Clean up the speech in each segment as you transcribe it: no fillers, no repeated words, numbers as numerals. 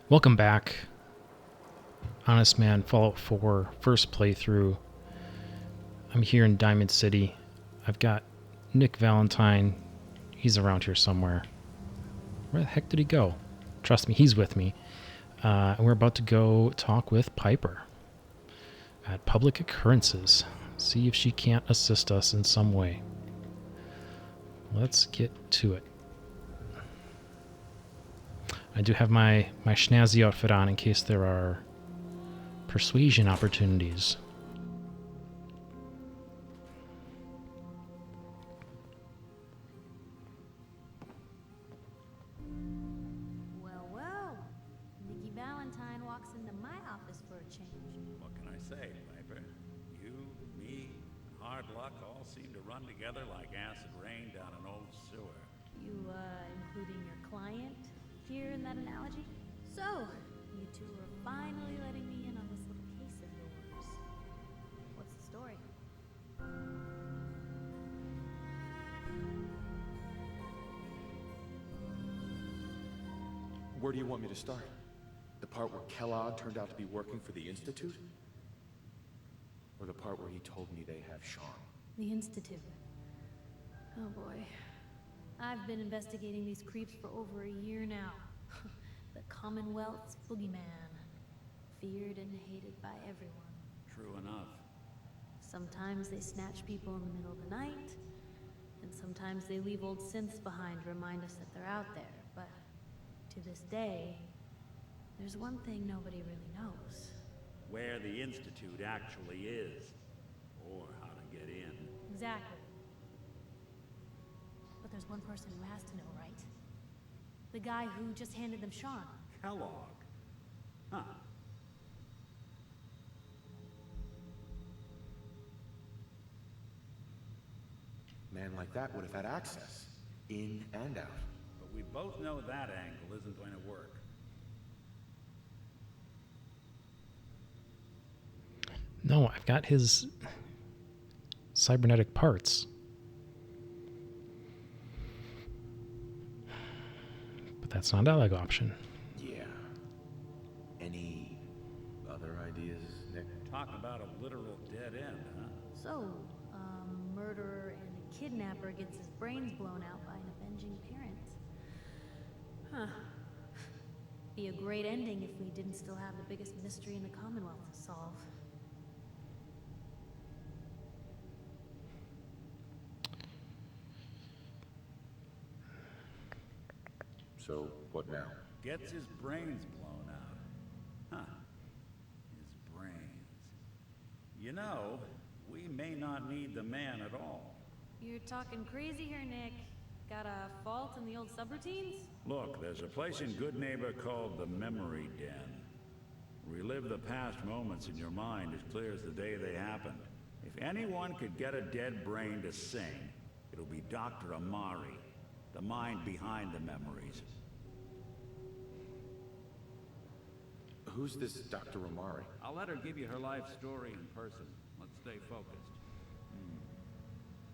Welcome back. Honestman, Fallout 4, first playthrough. I'm here in Diamond City. I've got Nick Valentine. He's around here somewhere. Where the heck did he go? Trust me, he's with me. And we're about to go talk with Piper at Public Occurrences. See if she can't assist us in some way. Let's get to it. I do have my schnazzy outfit on in case there are persuasion opportunities. Well, well. Nikki Valentine walks into my office for a change. What can I say, Piper? You, me, hard luck all seem to run together like acid rain down an old sewer. You, including your client here in that analogy? So, you two are finally letting me in on this little case of yours. What's the story? Where do you want me to start? The part where Kellogg turned out to be working for the Institute? Or the part where he told me they have Sean? The Institute. Oh boy. I've been investigating these creeps for over a year now. The Commonwealth's boogeyman. Feared and hated by everyone. True enough. Sometimes they snatch people in the middle of the night, and sometimes they leave old synths behind to remind us that they're out there. But to this day, there's one thing nobody really knows. Where the Institute actually is. Or how to get in. Exactly. But there's one person who has to know, right? The guy who just handed them Sean. Kellogg. Huh. Man like that would have had access. In and out. But we both know that angle isn't going to work. No, I've got his cybernetic parts. But that's not a dialogue option. Yeah. Any other ideas, Nick? Talk about a literal dead end, huh? So, a murderer and a kidnapper gets his brains blown out by an avenging parent. Huh. Be a great ending if we didn't still have the biggest mystery in the Commonwealth to solve. So, what now? Gets his brains blown out. Huh. His brains. You know, we may not need the man at all. You're talking crazy here, Nick. Got a fault in the old subroutines? Look, there's a place in Goodneighbor called the Memory Den. Relive the past moments in your mind as clear as the day they happened. If anyone could get a dead brain to sing, it'll be Dr. Amari, the mind behind the memories. Who's this Dr. Amari? I'll let her give you her life story in person. Let's stay focused.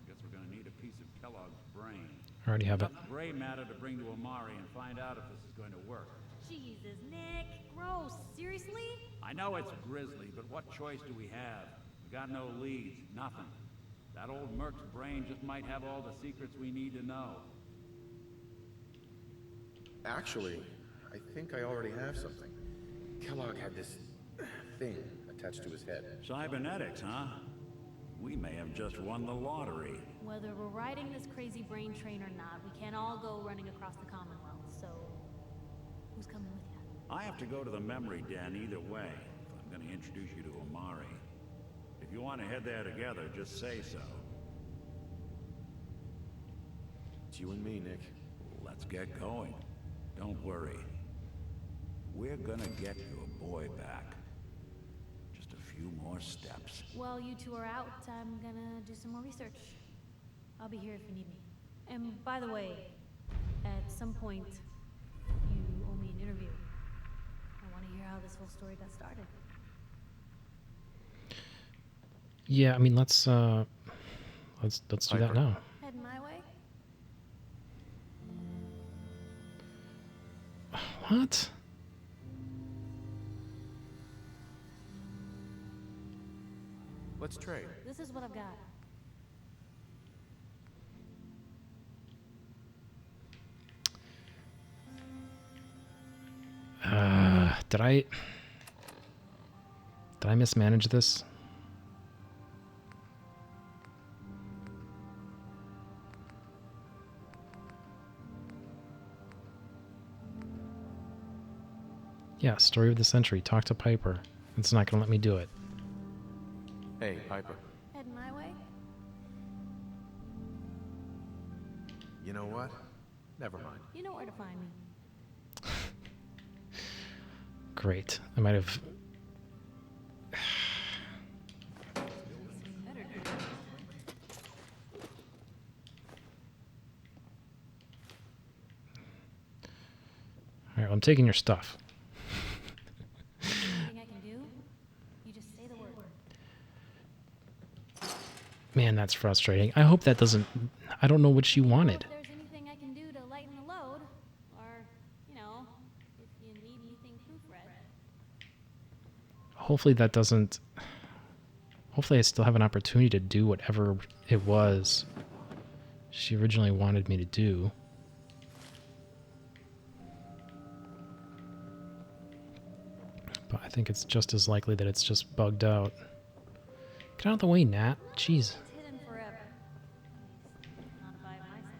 Guess we're gonna need a piece of Kellogg's brain. I already have it. Enough gray matter to bring to Amari and find out if this is going to work. Jesus, Nick. Gross. Seriously? I know it's grisly, but what choice do we have? We got no leads, nothing. That old merc's brain just might have all the secrets we need to know. Actually, I think I already have something. Kellogg had this thing attached to his head. Cybernetics, huh? We may have just won the lottery. Whether we're riding this crazy brain train or not, we can't all go running across the Commonwealth, so... who's coming with you? I have to go to the Memory Den either way, if I'm going to introduce you to Amari. If you want to head there together, just say so. It's you and me, Nick. Let's get going. Don't worry. We're gonna get your boy back. Just a few more steps. While you two are out, I'm gonna do some more research. I'll be here if you need me. And by the way, at some point, you owe me an interview. I want to hear how this whole story got started. Yeah, I mean, let's do that now. Heading my way? What? Let's trade. This is what I've got. Did I mismanage this? Yeah, story of the century. Talk to Piper. It's not going to let me do it. Hey, Piper. Heading my way? You know what? Never mind. You know where to find me. Great. I might have... Alright, well, I'm taking your stuff. Anything I can do? You just say the word. Man, that's frustrating. I hope that doesn't... I don't know what she wanted. If there's anything I can do to lighten the load, or, you know, if you need anything proofread. Hopefully that doesn't... Hopefully I still have an opportunity to do whatever it was she originally wanted me to do. But I think it's just as likely that it's just bugged out. Get out of the way, Nat. Jeez. It's hidden forever. At least, not by my side.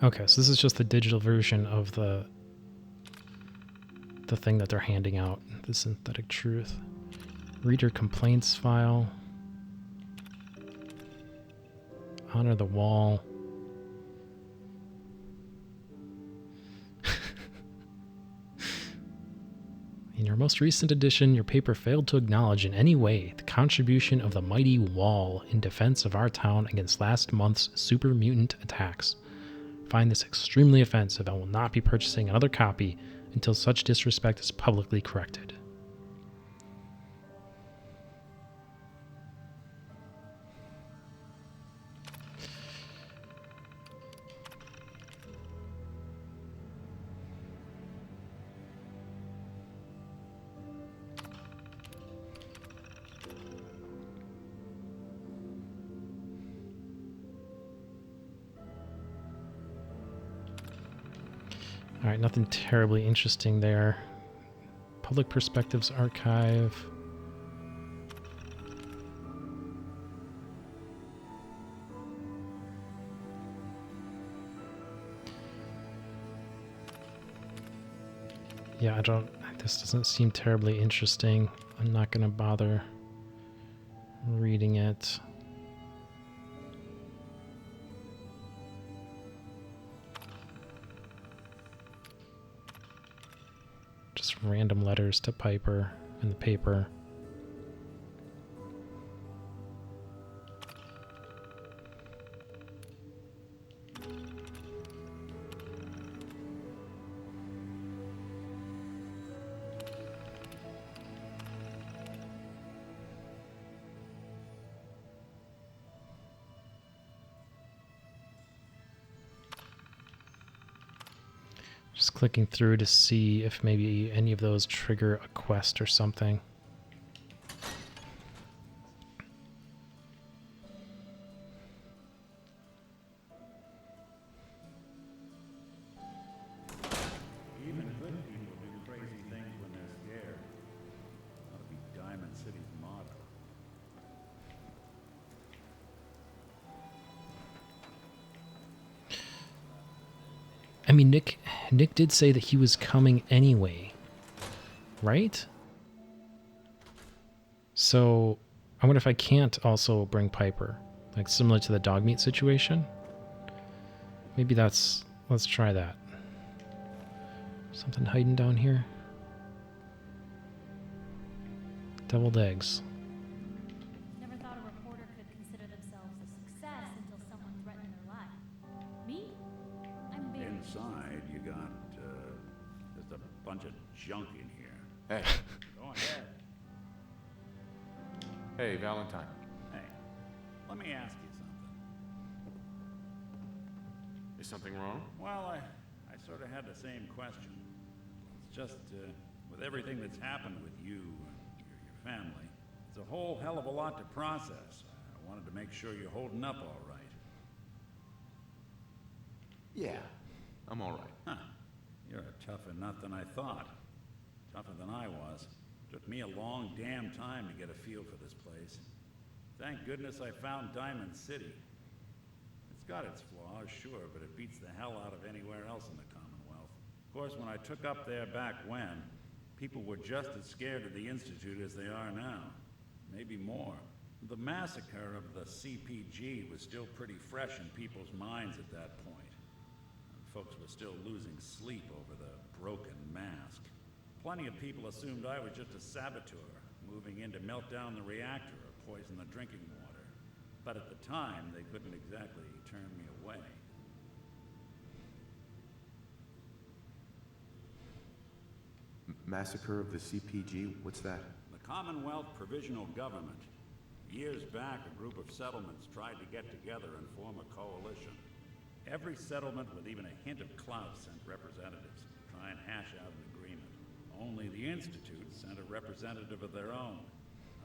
Okay, so this is just the digital version of the thing that they're handing out, the synthetic truth. Reader complaints file. Honor the wall. In your most recent edition, your paper failed to acknowledge in any way the contribution of the mighty Wall in defense of our town against last month's super mutant attacks. Find this extremely offensive and will not be purchasing another copy until such disrespect is publicly corrected. Alright, nothing terribly interesting there. Public Perspectives Archive. Yeah, this doesn't seem terribly interesting. I'm not going to bother reading it. Just random letters to Piper in the paper. Just clicking through to see if maybe any of those trigger a quest or something. Even good people do crazy things when they're scared. Ought to be Diamond City's motto. I mean, Nick did say that he was coming anyway, right? So I wonder if I can't also bring Piper, like similar to the dog meat situation. Maybe let's try that. Something hiding down here. Deviled eggs. Never bunch of junk in here. Hey. Go ahead. Hey, Valentine. Hey, let me ask you something. Is something wrong? Well, I sort of had the same question. It's just, with everything that's happened with you and your family, it's a whole hell of a lot to process. I wanted to make sure you're holding up all right. Yeah, I'm all right. Huh. You're a tougher nut than I thought. Tougher than I was. Took me a long damn time to get a feel for this place. Thank goodness I found Diamond City. It's got its flaws, sure, but it beats the hell out of anywhere else in the Commonwealth. Of course, when I took up there back when, people were just as scared of the Institute as they are now. Maybe more. The massacre of the CPG was still pretty fresh in people's minds at that point. Folks were still losing sleep over the broken mask. Plenty of people assumed I was just a saboteur, moving in to melt down the reactor or poison the drinking water. But at the time, they couldn't exactly turn me away. Massacre of the CPG? What's that? The Commonwealth Provisional Government. Years back, a group of settlements tried to get together and form a coalition. Every settlement with even a hint of clout sent representatives to try and hash out an agreement. Only the Institute sent a representative of their own.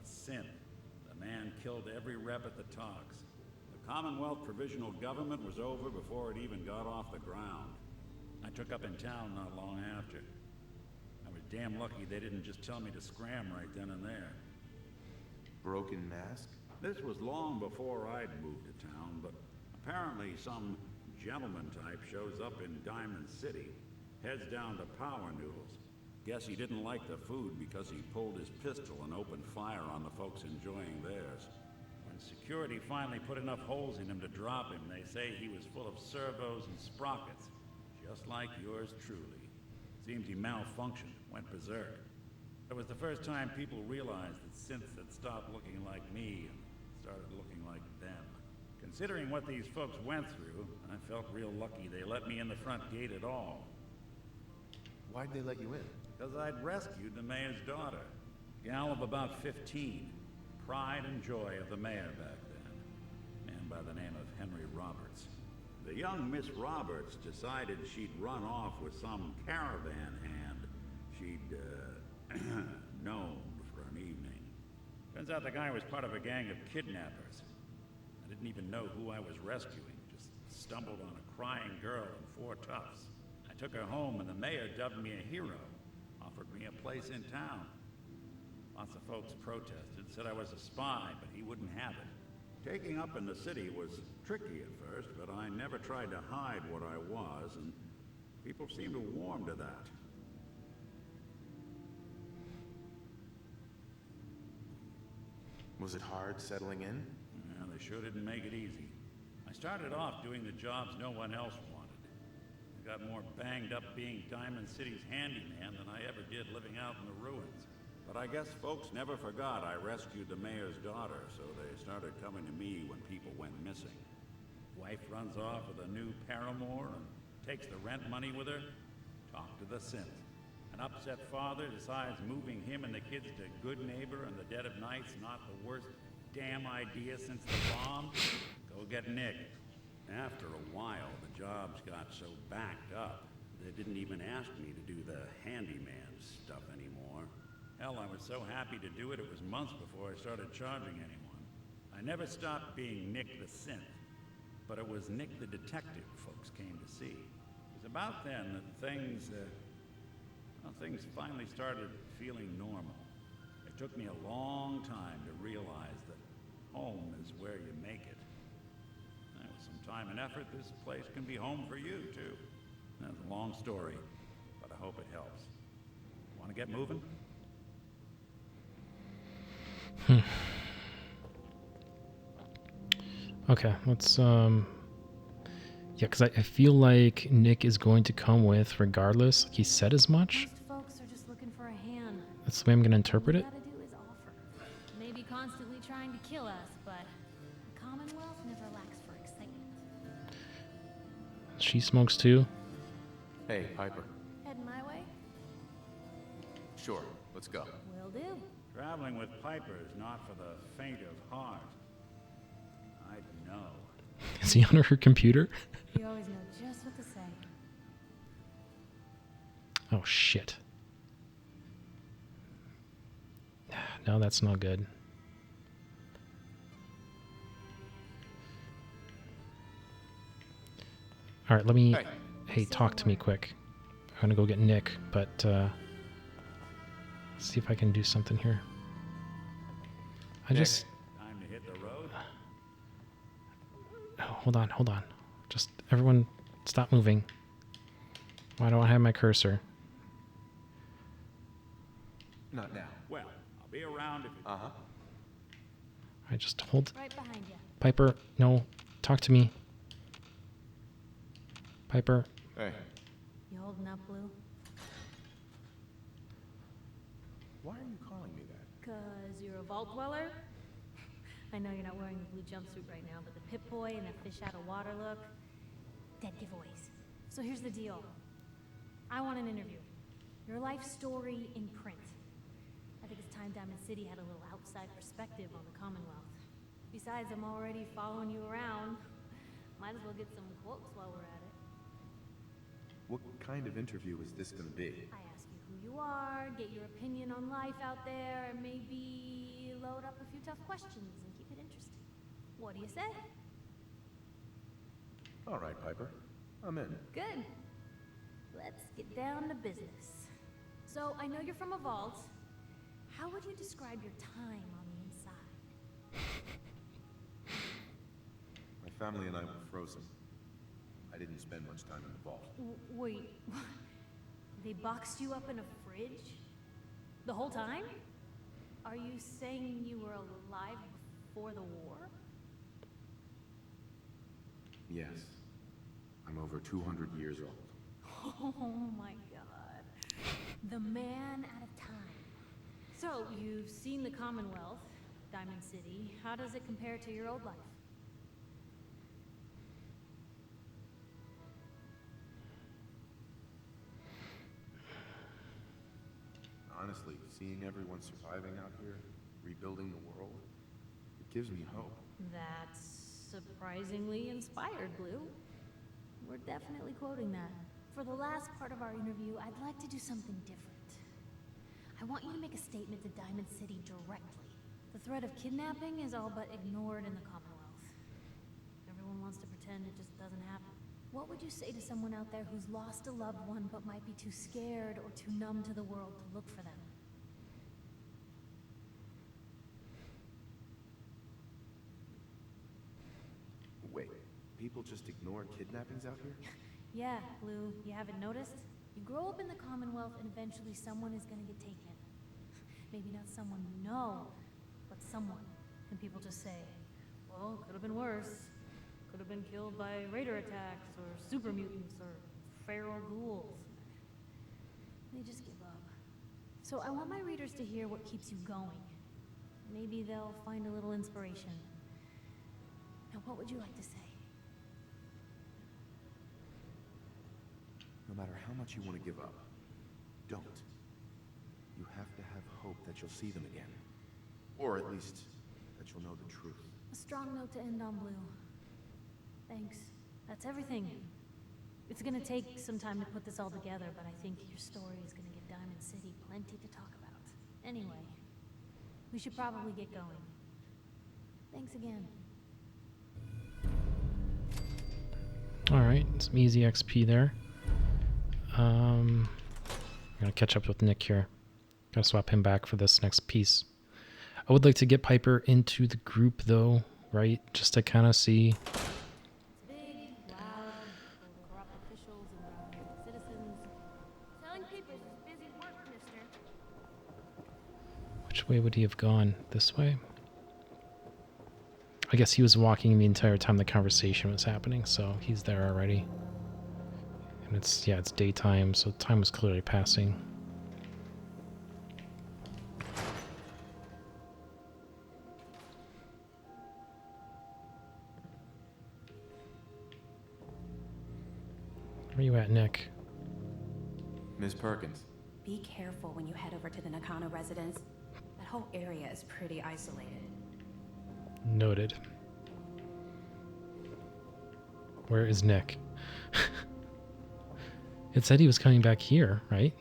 A synth. The man killed every rep at the talks. The Commonwealth Provisional Government was over before it even got off the ground. I took up in town not long after. I was damn lucky they didn't just tell me to scram right then and there. Broken mask? This was long before I'd moved to town, but apparently some gentleman type shows up in Diamond City, heads down to Power Noodles. Guess he didn't like the food because he pulled his pistol and opened fire on the folks enjoying theirs. When security finally put enough holes in him to drop him, they say he was full of servos and sprockets, just like yours truly. Seems he malfunctioned, went berserk. It was the first time people realized that synths had stopped looking like me and started looking like them. Considering what these folks went through, I felt real lucky they let me in the front gate at all. Why'd they let you in? Because I'd rescued the mayor's daughter. Gal of about 15. Pride and joy of the mayor back then. Man by the name of Henry Roberts. The young Miss Roberts decided she'd run off with some caravan hand she'd, known for an evening. Turns out the guy was part of a gang of kidnappers. I didn't even know who I was rescuing, just stumbled on a crying girl and 4 toughs. I took her home and the mayor dubbed me a hero, offered me a place in town. Lots of folks protested, said I was a spy, but he wouldn't have it. Taking up in the city was tricky at first, but I never tried to hide what I was, and people seemed to warm to that. Was it hard settling in? Yeah, they sure didn't make it easy. I started off doing the jobs no one else wanted. I got more banged up being Diamond City's handyman than I ever did living out in the ruins. But I guess folks never forgot I rescued the mayor's daughter, so they started coming to me when people went missing. Wife runs off with a new paramour and takes the rent money with her. Talk to the synth. An upset father decides moving him and the kids to Goodneighbor in the dead of night's not the worst damn idea since the bomb. Go get Nick. After a while, the jobs got so backed up, they didn't even ask me to do the handyman stuff anymore. Hell, I was so happy to do it, it was months before I started charging anyone. I never stopped being Nick the synth, but it was Nick the detective folks came to see. It was about then that things finally started feeling normal. It took me a long time to realize that home is where you make it. And with some time and effort, this place can be home for you, too. That's a long story, but I hope it helps. Want to get moving? Okay, let's yeah, because I feel like Nick is going to come with regardless. He said as much. Most folks are just looking for a hand. That's the way I'm going to interpret All it. we gotta do is offer. Maybe constantly trying to kill us, but the Commonwealth never lacks for excitement. She smokes too. Hey, Piper. Heading my way? Sure, let's go. Will do. Traveling with Piper is not for the faint of heart. I'd know. Is he on her computer? You always know just what to say. Oh, shit. No, that's not good. All right, let me... Hey. Hey, talk to me quick. I'm gonna go get Nick, but see if I can do something here. I Nick. just... Time to hit the road. Oh, hold on. Just everyone stop moving. Why don't I have my cursor? Not now. Well, I'll be around if... Uh-huh. I just hold... Right behind you. Piper, no. Talk to me. Piper. Hey. You holding up, Blue? Why are you calling me that? Cause you're a vault dweller? I know you're not wearing the blue jumpsuit right now, but the Pip-Boy and the fish out of water look, dead giveaways. So here's the deal. I want an interview. Your life story in print. I think it's time Diamond City had a little outside perspective on the Commonwealth. Besides, I'm already following you around. Might as well get some quotes while we're at it. What kind of interview is this gonna be? I ask you who you are, get your opinion on life out there, and maybe load up a few tough questions and keep it interesting. What do you say? All right, Piper. I'm in. Good. Let's get down to business. So, I know you're from a vault. How would you describe your time on the inside? My family and I were frozen. I didn't spend much time in the vault. Wait, they boxed you up in a fridge? The whole time? Are you saying you were alive before the war? Yes. I'm over 200 years old. Oh my god. The man out of time. So, you've seen the Commonwealth, Diamond City. How does it compare to your old life? Honestly, seeing everyone surviving out here, rebuilding the world, it gives me hope. That's surprisingly inspired, Blue. We're definitely quoting that. For the last part of our interview, I'd like to do something different. I want you to make a statement to Diamond City directly. The threat of kidnapping is all but ignored in the Commonwealth. Everyone wants to pretend it just doesn't happen. What would you say to someone out there who's lost a loved one but might be too scared or too numb to the world to look for them? Wait, people just ignore kidnappings out here? Yeah, Blue, you haven't noticed? You grow up in the Commonwealth and eventually someone is gonna get taken. Maybe not someone you know, but someone. And people just say, well, could have been worse. Could have been killed by raider attacks, or super mutants, or feral ghouls. They just give up. So I want my readers to hear what keeps you going. Maybe they'll find a little inspiration. Now, what would you like to say? No matter how much you want to give up, don't. You have to have hope that you'll see them again. Or at least, that you'll know the truth. A strong note to end on, Blue. Thanks. That's everything. It's gonna take some time to put this all together, but I think your story is gonna give Diamond City plenty to talk about. Anyway, we should probably get going. Thanks again. Alright, some easy XP there. I'm gonna catch up with Nick here. Gotta swap him back for this next piece. I would like to get Piper into the group though, right? Just to kind of see. It's big, loud, full of corrupt officials and citizens. Selling papers is busy work, mister. Which way would he have gone? This way? I guess he was walking the entire time the conversation was happening, so he's there already. And it's, yeah, it's daytime, so time was clearly passing. Where you at, Nick? Miss Perkins, Be careful when you head over to the Nakano residence. That whole area is pretty isolated. Noted. Where is Nick? It said he was coming back here, right?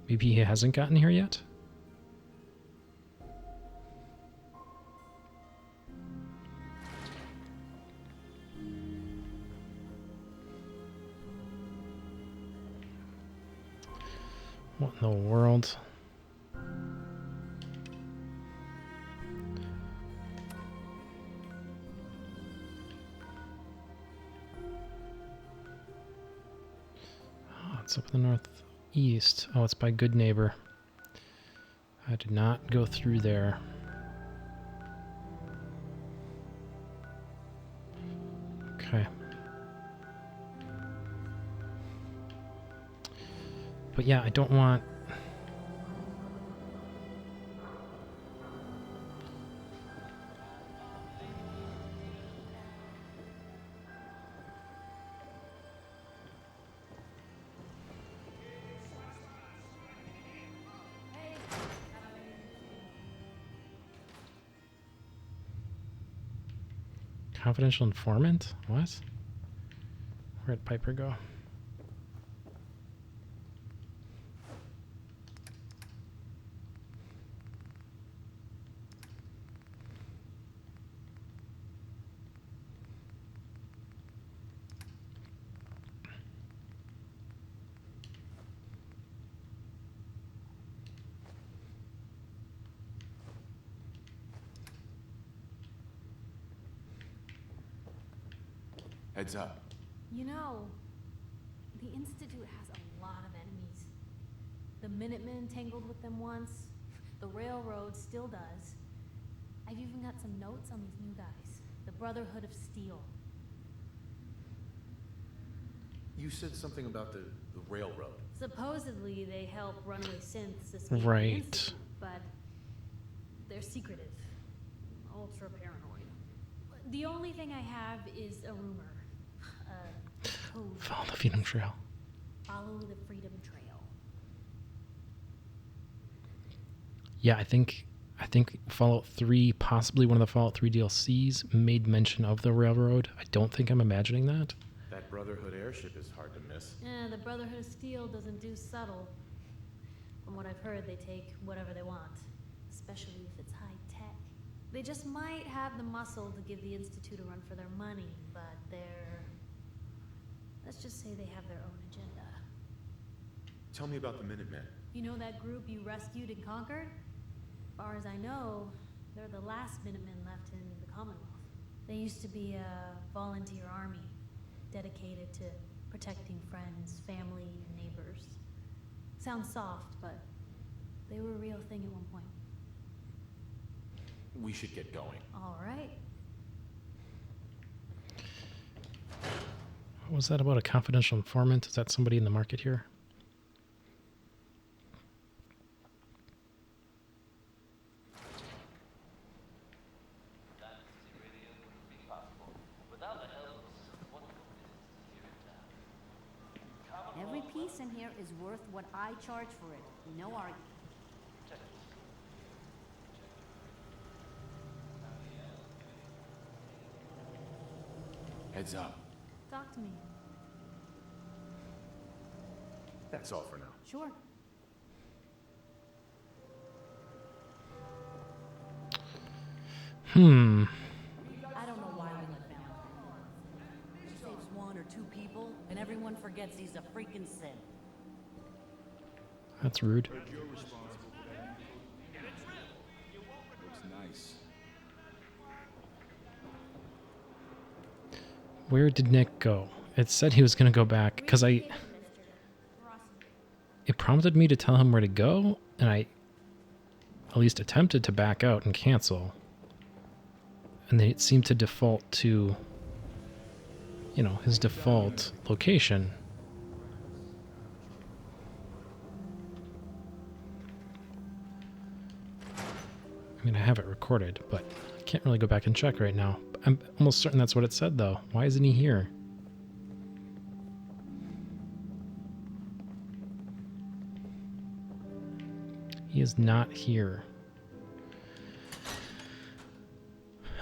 Maybe he hasn't gotten here yet? What in the world? Oh, it's up in the northeast. Oh, it's by Goodneighbor. I did not go through there. Okay. But yeah, I don't want... Confidential informant? What? Where'd Piper go? Heads up. You know, the Institute has a lot of enemies. The Minutemen tangled with them once. The Railroad still does. I've even got some notes on these new guys. The Brotherhood of Steel. You said something about the railroad. Supposedly, they help runaway synths escape the Right. Institute, but they're secretive. Ultra paranoid. The only thing I have is a rumor. Code. Follow the Freedom Trail. Follow the Freedom Trail. Yeah, I think Fallout 3, possibly one of the Fallout 3 DLCs, made mention of the railroad. I don't think I'm imagining that. That Brotherhood airship is hard to miss. The Brotherhood of Steel doesn't do subtle. From what I've heard, they take whatever they want, especially if it's high tech. They just might have the muscle to give the Institute a run for their money, but let's just say they have their own agenda. Tell me about the Minutemen. You know that group you rescued and conquered? As far as I know, they're the last Minutemen left in the Commonwealth. They used to be a volunteer army, dedicated to protecting friends, family, and neighbors. Sounds soft, but they were a real thing at one point. We should get going. All right. What was that about a confidential informant? Is that somebody in the market here? Every piece in here is worth what I charge for it. No argument. Heads up. Talk to me. That's all for now. Sure. I don't know why we let Valentine. She saves one or two people, and everyone forgets he's a freaking sin. That's rude. Looks nice. Where did Nick go? It said he was going to go back because it prompted me to tell him where to go, and I at least attempted to back out and cancel. And then it seemed to default to, his default location. mean, I have it recorded, but I can't really go back and check right now. I'm almost certain that's what it said, though. Why isn't he here? He is not here.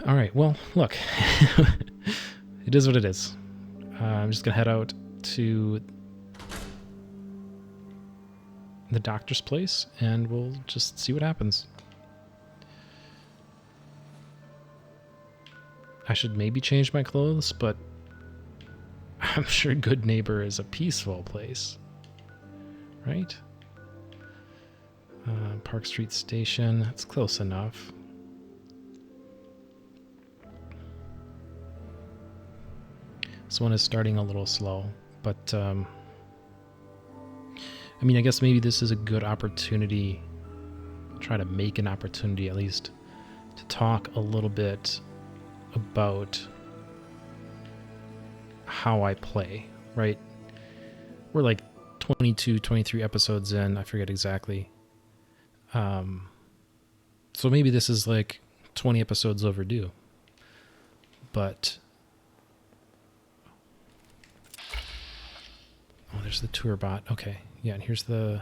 All right, well, look. It is what it is. I'm just going to head out to the doctor's place, and we'll just see what happens. I should maybe change my clothes, but I'm sure Goodneighbor is a peaceful place, right? Park Street Station, that's close enough. This one is starting a little slow, but I mean, I guess maybe this is a good opportunity, try to make an opportunity at least, to talk a little bit about how I play, right? We're like 22, 23 episodes in, I forget exactly. So maybe this is like 20 episodes overdue. But oh, there's the tour bot. Okay. Yeah, and here's the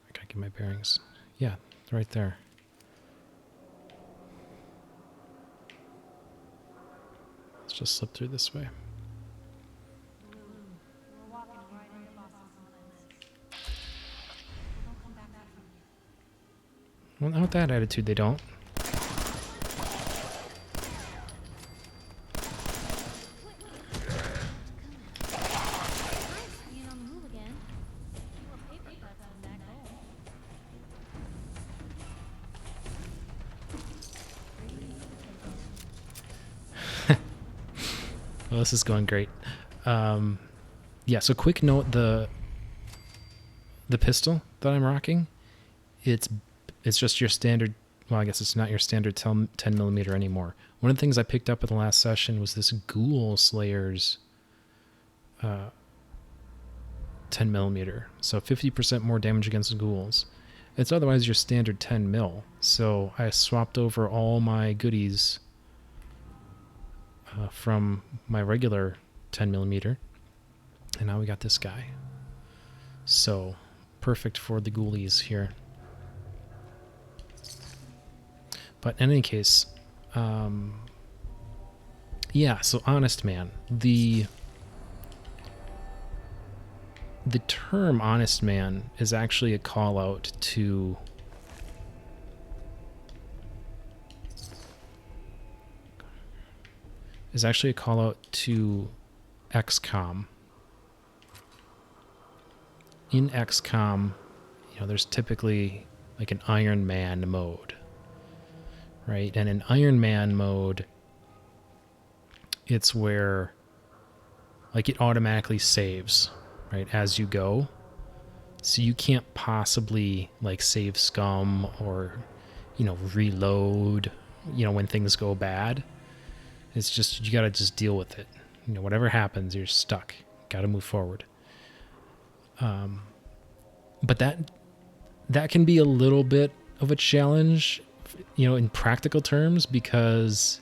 I gotta get my bearings. Yeah, right there. Let's just slip through this way. Well, not with that attitude, they don't. Being on the move again. More paper cuts on that goal. Well, this is going great. Yeah, so quick note, the pistol that I'm rocking, it's just your standard, well, I guess it's not your standard 10 millimeter anymore. One of the things I picked up in the last session was this Ghoul Slayer's 10 millimeter. So 50% more damage against ghouls. It's otherwise your standard 10 mil. So I swapped over all my goodies from my regular 10 millimeter. And now we got this guy. So perfect for the ghoulies here. But in any case, yeah, so Honest Man. The term Honest Man is actually a call out to XCOM. In XCOM, you know, there's typically like an Iron Man mode. Right? And in Iron Man mode, it's where like it automatically saves, right, as you go. So you can't possibly like save scum or, you know, reload, you know, when things go bad. It's just, you got to just deal with it. You know, whatever happens, you're stuck. Got to move forward. But that can be a little bit of a challenge, you know, in practical terms, because,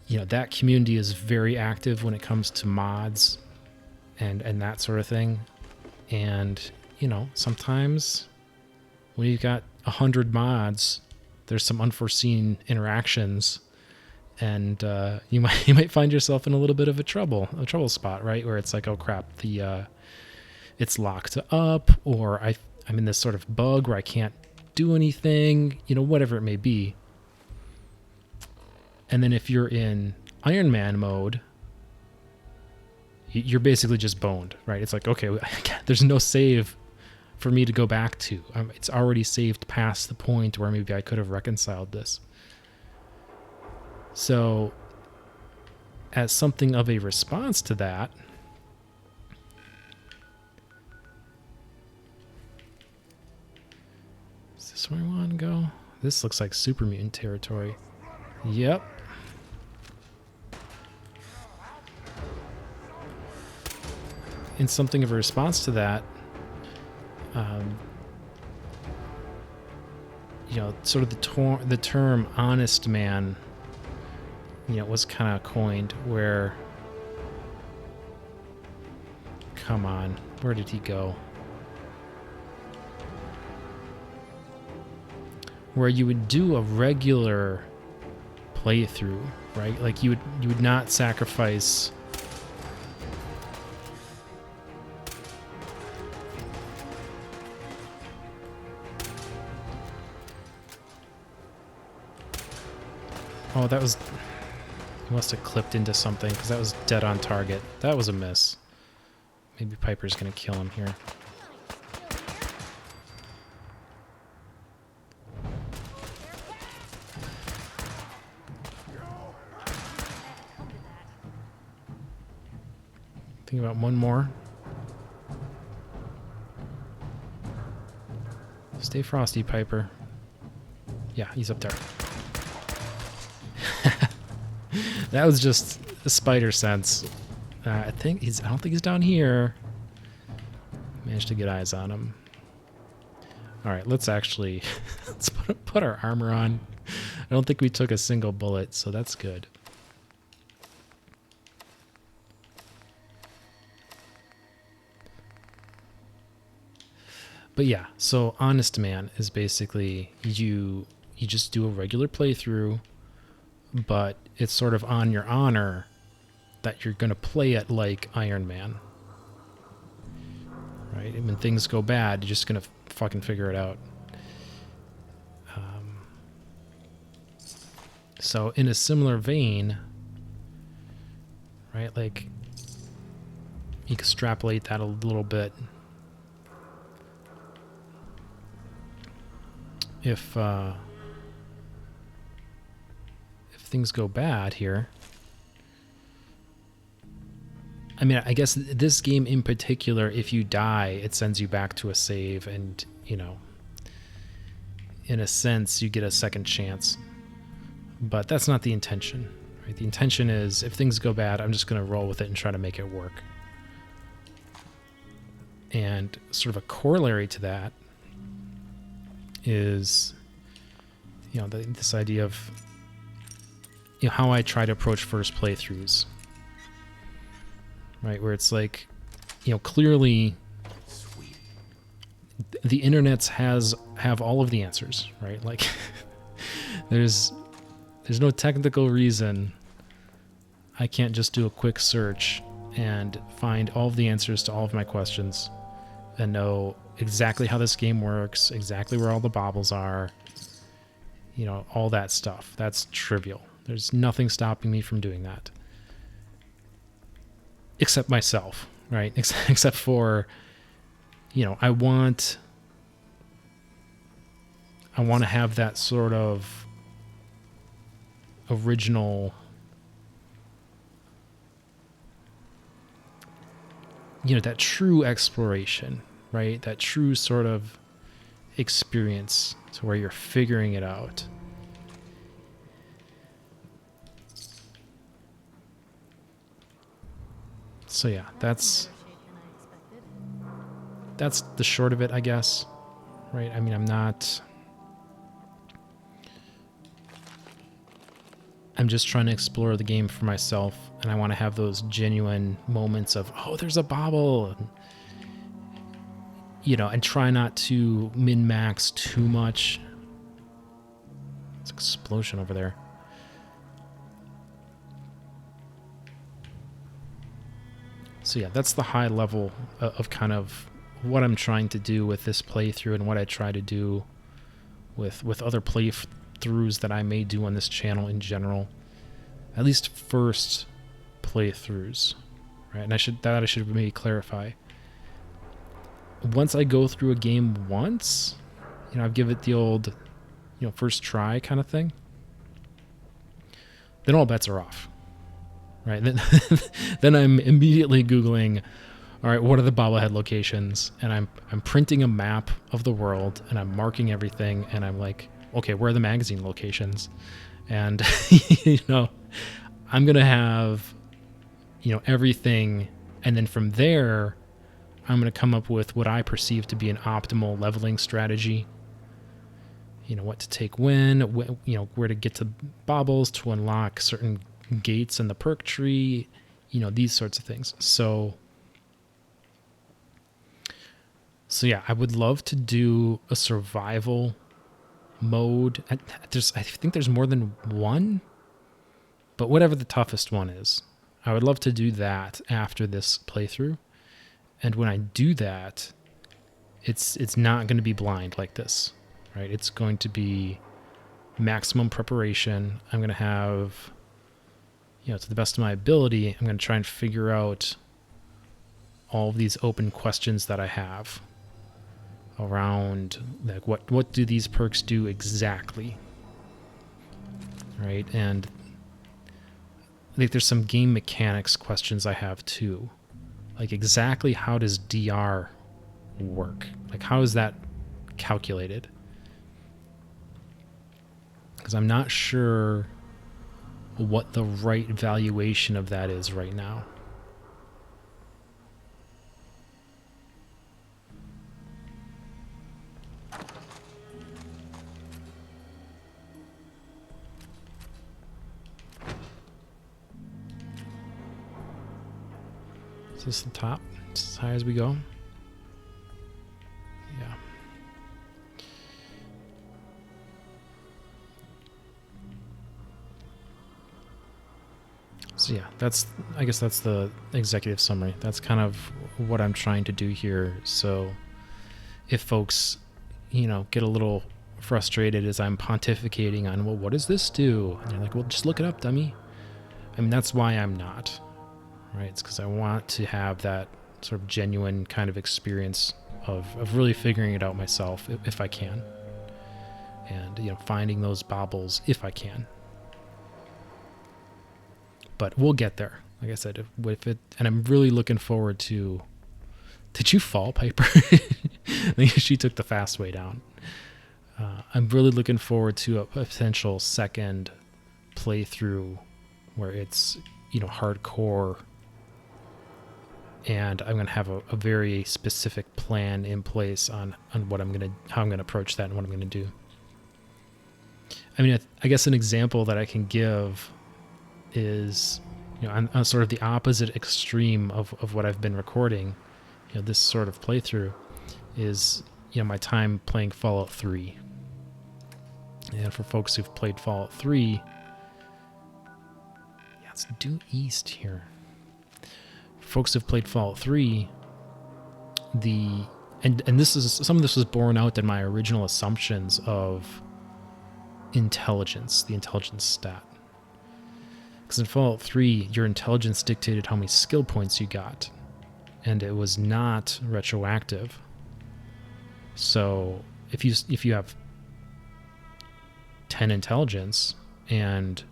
you know, that community is very active when it comes to mods and that sort of thing. And, you know, sometimes when you've got 100 mods, there's some unforeseen interactions, and you might find yourself in a little bit of a trouble spot, right? Where it's like, oh crap, it's locked up, or I'm in this sort of bug where I can't do anything, you know, whatever it may be. And then if you're in Iron Man mode, you're basically just boned, right? It's like, okay, there's no save for me to go back to. It's already saved past the point where maybe I could have reconciled this. So, as something of a response to that, is this where I want to go? This looks like super mutant territory. Yep. In something of a response to that, um, sort of the term honest man, was kind of coined where, come on, where did he go? Where you would do a regular playthrough, right? Like you would not sacrifice Oh, that was... He must have clipped into something, because that was dead on target. That was a miss. Maybe Piper's going to kill him here. Think about one more. Stay frosty, Piper. Yeah, he's up there. That was just a spider sense. I don't think he's down here. Managed to get eyes on him. All right, let's actually let's put our armor on. I don't think we took a single bullet, so that's good. But yeah, so Honest Man is basically you just do a regular playthrough, but it's sort of on your honor that you're going to play it like Iron Man. Right? And when things go bad, you're just going to fucking figure it out. So in a similar vein, right, like you extrapolate that a little bit. If things go bad here, I mean, I guess this game in particular, if you die, it sends you back to a save, and in a sense, you get a second chance. But that's not the intention, right? The intention is, if things go bad, I'm just going to roll with it and try to make it work. And sort of a corollary to that is, this idea of how I try to approach first playthroughs, right? Where it's like, clearly the internets have all of the answers, right? Like there's no technical reason I can't just do a quick search and find all of the answers to all of my questions and know exactly how this game works, exactly where all the baubles are, all that stuff. That's trivial. There's nothing stopping me from doing that. Except myself, right? Except for, I want to have that sort of original, that true exploration, right? That true sort of experience to where you're figuring it out. So yeah, that's the short of it, I guess, right? I mean, I'm just trying to explore the game for myself, and I want to have those genuine moments of, oh, there's a bauble, and try not to min-max too much. It's an explosion over there. So yeah, that's the high level of kind of what I'm trying to do with this playthrough and what I try to do with other playthroughs that I may do on this channel in general. At least first playthroughs, right? And I should maybe clarify. Once I go through a game once, I give it the old, first try kind of thing, then all bets are off. Right, then I'm immediately Googling, all right, what are the bobblehead locations? And I'm printing a map of the world, and I'm marking everything, and I'm like, okay, where are the magazine locations? And I'm gonna have everything, and then from there, I'm going to come up with what I perceive to be an optimal leveling strategy. You know, what to take when, you know, where to get to baubles to unlock certain gates in the perk tree, you know, these sorts of things. So yeah, I would love to do a survival mode. I think there's more than one, but whatever the toughest one is, I would love to do that after this playthrough. And when I do that, it's not going to be blind like this, right? It's going to be maximum preparation. I'm going to have, you know, to the best of my ability, I'm going to try and figure out all of these open questions that I have around, like, what do these perks do exactly, right? And I think there's some game mechanics questions I have too, like exactly how does DR work? Like, how is that calculated? Because I'm not sure what the right valuation of that is right now. Is this the top? As high as we go? Yeah. So yeah, I guess that's the executive summary. That's kind of what I'm trying to do here. So if folks, you know, get a little frustrated as I'm pontificating on, well, what does this do? And you're like, well, just look it up, dummy. I mean, that's why I'm not. Right? It's because I want to have that sort of genuine kind of experience of really figuring it out myself if I can, and, you know, finding those baubles if I can. But we'll get there. Like I said, with it, and I'm really looking forward to. Did you fall, Piper? I think she took the fast way down. I'm really looking forward to a potential second playthrough where it's, you know, hardcore. And I'm going to have a very specific plan in place on what how I'm going to approach that and what I'm going to do. I mean, I guess an example that I can give is, you know, on sort of the opposite extreme of what I've been recording, you know, this sort of playthrough is, you know, my time playing Fallout 3. And for folks who've played Fallout 3, yeah, it's due east here. Folks who've played Fallout 3, and this is, some of this was borne out in my original assumptions of intelligence, the intelligence stat. Because in Fallout 3, your intelligence dictated how many skill points you got, and it was not retroactive. So if you have 10 intelligence and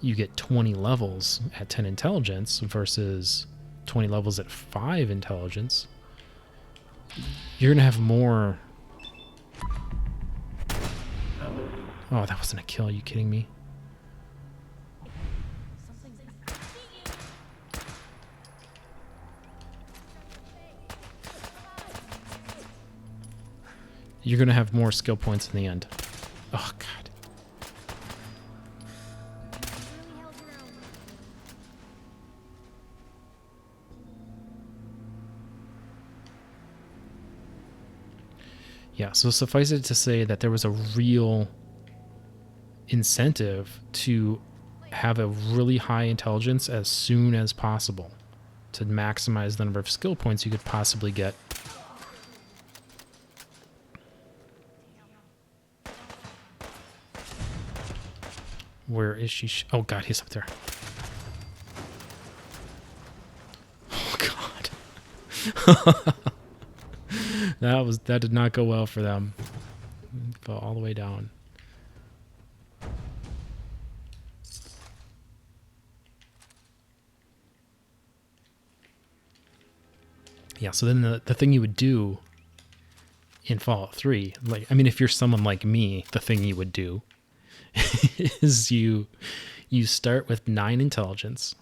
you get 20 levels at 10 intelligence versus 20 levels at 5 intelligence, you're going to have more. Oh, that wasn't a kill. Are you kidding me? You're going to have more skill points in the end. Oh, God. Yeah, so suffice it to say that there was a real incentive to have a really high intelligence as soon as possible to maximize the number of skill points you could possibly get. Where is she? Oh, God, he's up there. Oh, God. That did not go well for them. Fell all the way down. Yeah, so then the thing you would do in Fallout 3, like, I mean, if you're someone like me, the thing you would do is you start with 9 intelligence,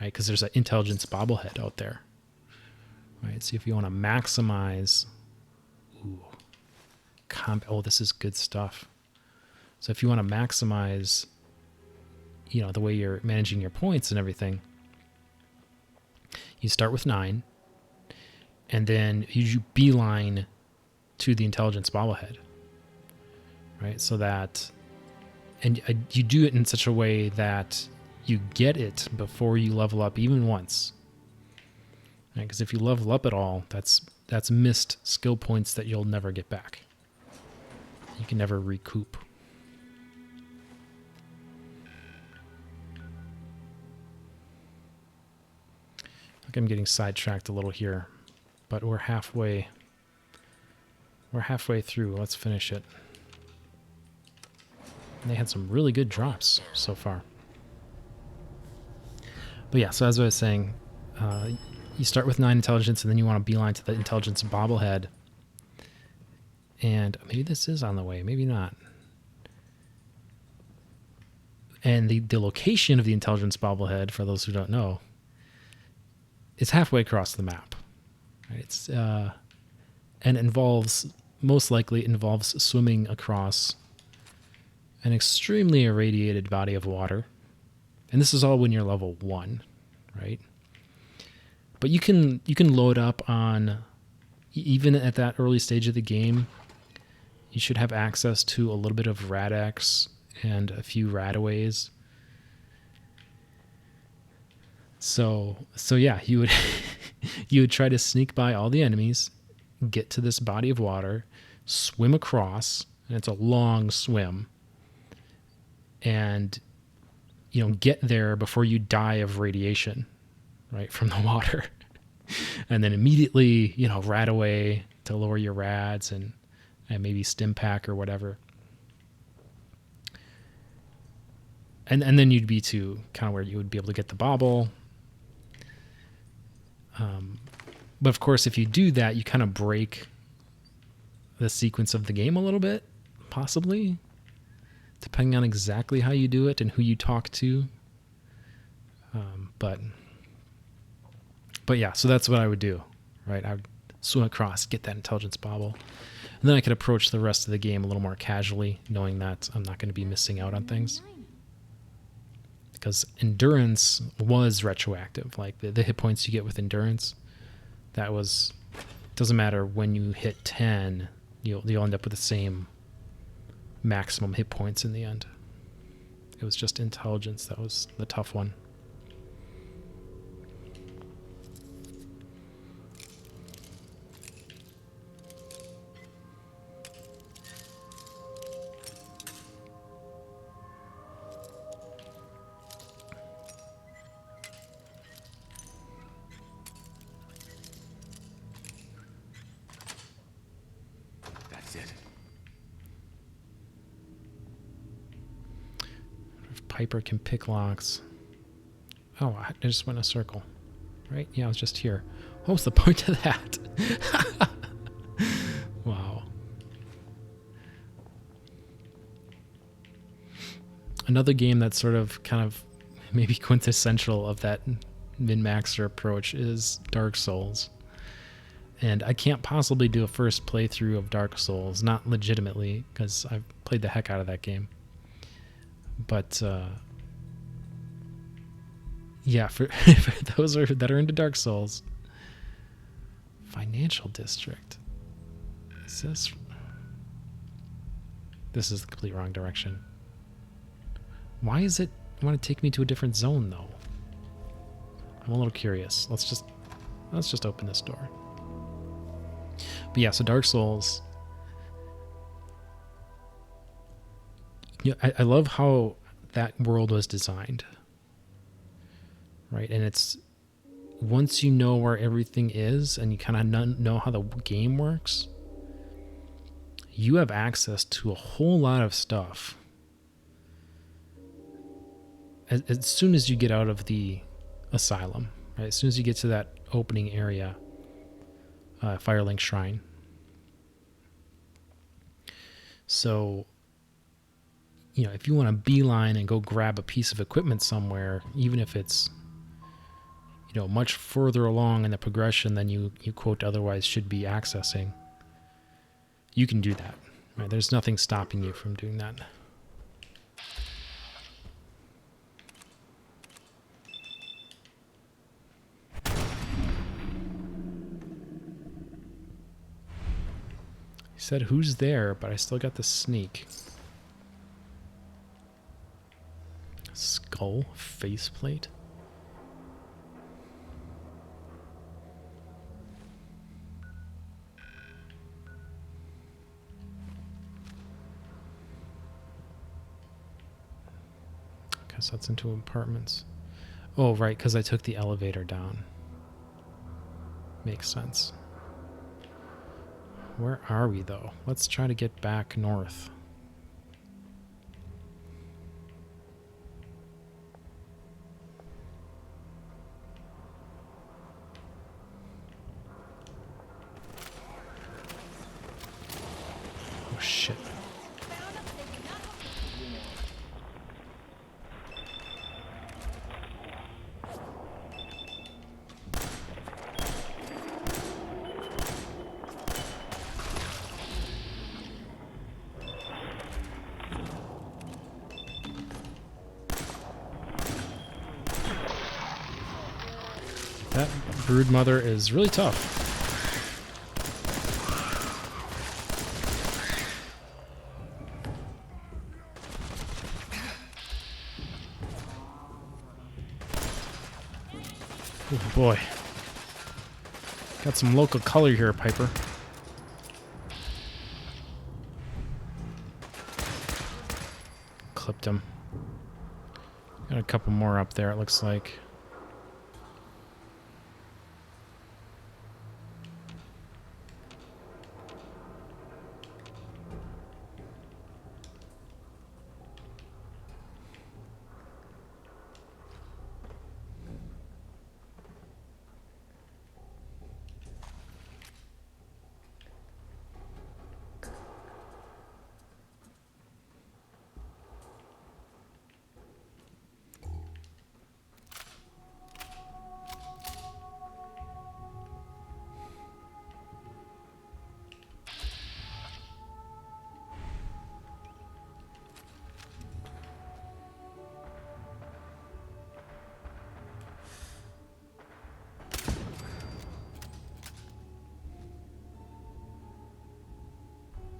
right? Because there's an intelligence bobblehead out there. Right, see if you want to maximize. Ooh, oh, this is good stuff. So if you want to maximize, the way you're managing your points and everything, you start with 9, and then you beeline to the intelligence bobblehead, right? So that, and you do it in such a way that you get it before you level up even once, right? Because if you level up at all, that's missed skill points that you'll never get back. You can never recoup. I'm getting sidetracked a little here, but we're halfway through. Let's finish it. And they had some really good drops so far. But yeah, so as I was saying, you start with 9 intelligence, and then you want to beeline to the intelligence bobblehead. And maybe this is on the way, maybe not. And the location of the intelligence bobblehead, for those who don't know, it's halfway across the map. Right? It's and most likely involves swimming across an extremely irradiated body of water. And this is all when you're level 1, right? But you can load up on, even at that early stage of the game, you should have access to a little bit of Rad-X and a few Radaways. So yeah, you would you would try to sneak by all the enemies, get to this body of water, swim across, and it's a long swim, and get there before you die of radiation, right, from the water. And then immediately, Radaway to lower your rads and maybe stim pack or whatever. And then you'd be to kind of where you would be able to get the bobble. But of course, if you do that, you kind of break the sequence of the game a little bit, possibly, depending on exactly how you do it and who you talk to. But yeah, so that's what I would do, right? I would swim across, get that intelligence bobble, and then I could approach the rest of the game a little more casually, knowing that I'm not going to be missing out on things. Because endurance was retroactive. Like the hit points you get with endurance, doesn't matter when you hit 10, you'll end up with the same maximum hit points in the end. It was just intelligence that was the tough one. Piper can pick locks. Oh, I just went in a circle. Right? Yeah, I was just here. What was the point of that? Wow. Another game that's sort of kind of maybe quintessential of that min-maxer approach is Dark Souls. And I can't possibly do a first playthrough of Dark Souls, not legitimately, because I've played the heck out of that game. But yeah, for those that are into Dark Souls, Financial District. This is the complete wrong direction. Why is it want to take me to a different zone though? I'm a little curious. Let's just open this door. But yeah, so Dark Souls. I love how that world was designed, right? And it's once you know where everything is and you kind of know how the game works, you have access to a whole lot of stuff. As soon as you get out of the asylum, right? As soon as you get to that opening area, Firelink Shrine. So, if you want to beeline and go grab a piece of equipment somewhere, even if it's, much further along in the progression than you quote otherwise should be accessing, you can do that. Right? There's nothing stopping you from doing that. He said, "Who's there?" But I still got the sneak. Skull faceplate. Guess that's into apartments. Oh, right, because I took the elevator down. Makes sense. Where are we, though? Let's try to get back north. Oh, shit. That brood mother is really tough. Oh boy. Got some local color here, Piper. Clipped him. Got a couple more up there, it looks like.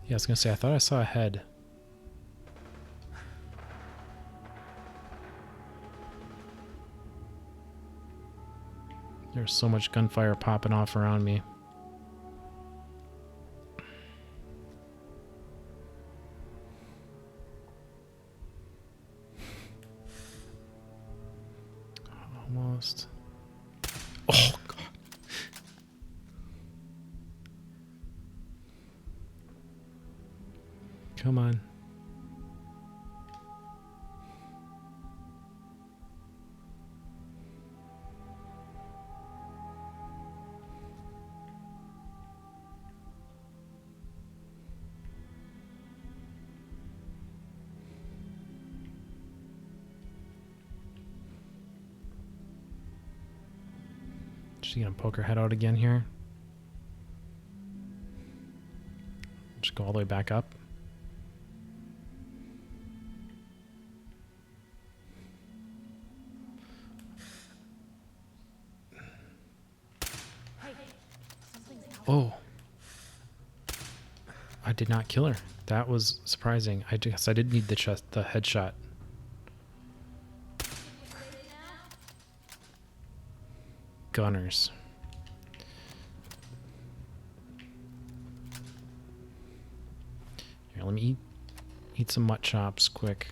Yeah, I was gonna say, I thought I saw a head. There's so much gunfire popping off around me. Almost. Oh, God. Come on. She's gonna poke her head out again here. Just go all the way back up. Oh. I did not kill her. That was surprising. I guess I did need the headshot. Gunners. Here, let me eat some mutt chops quick.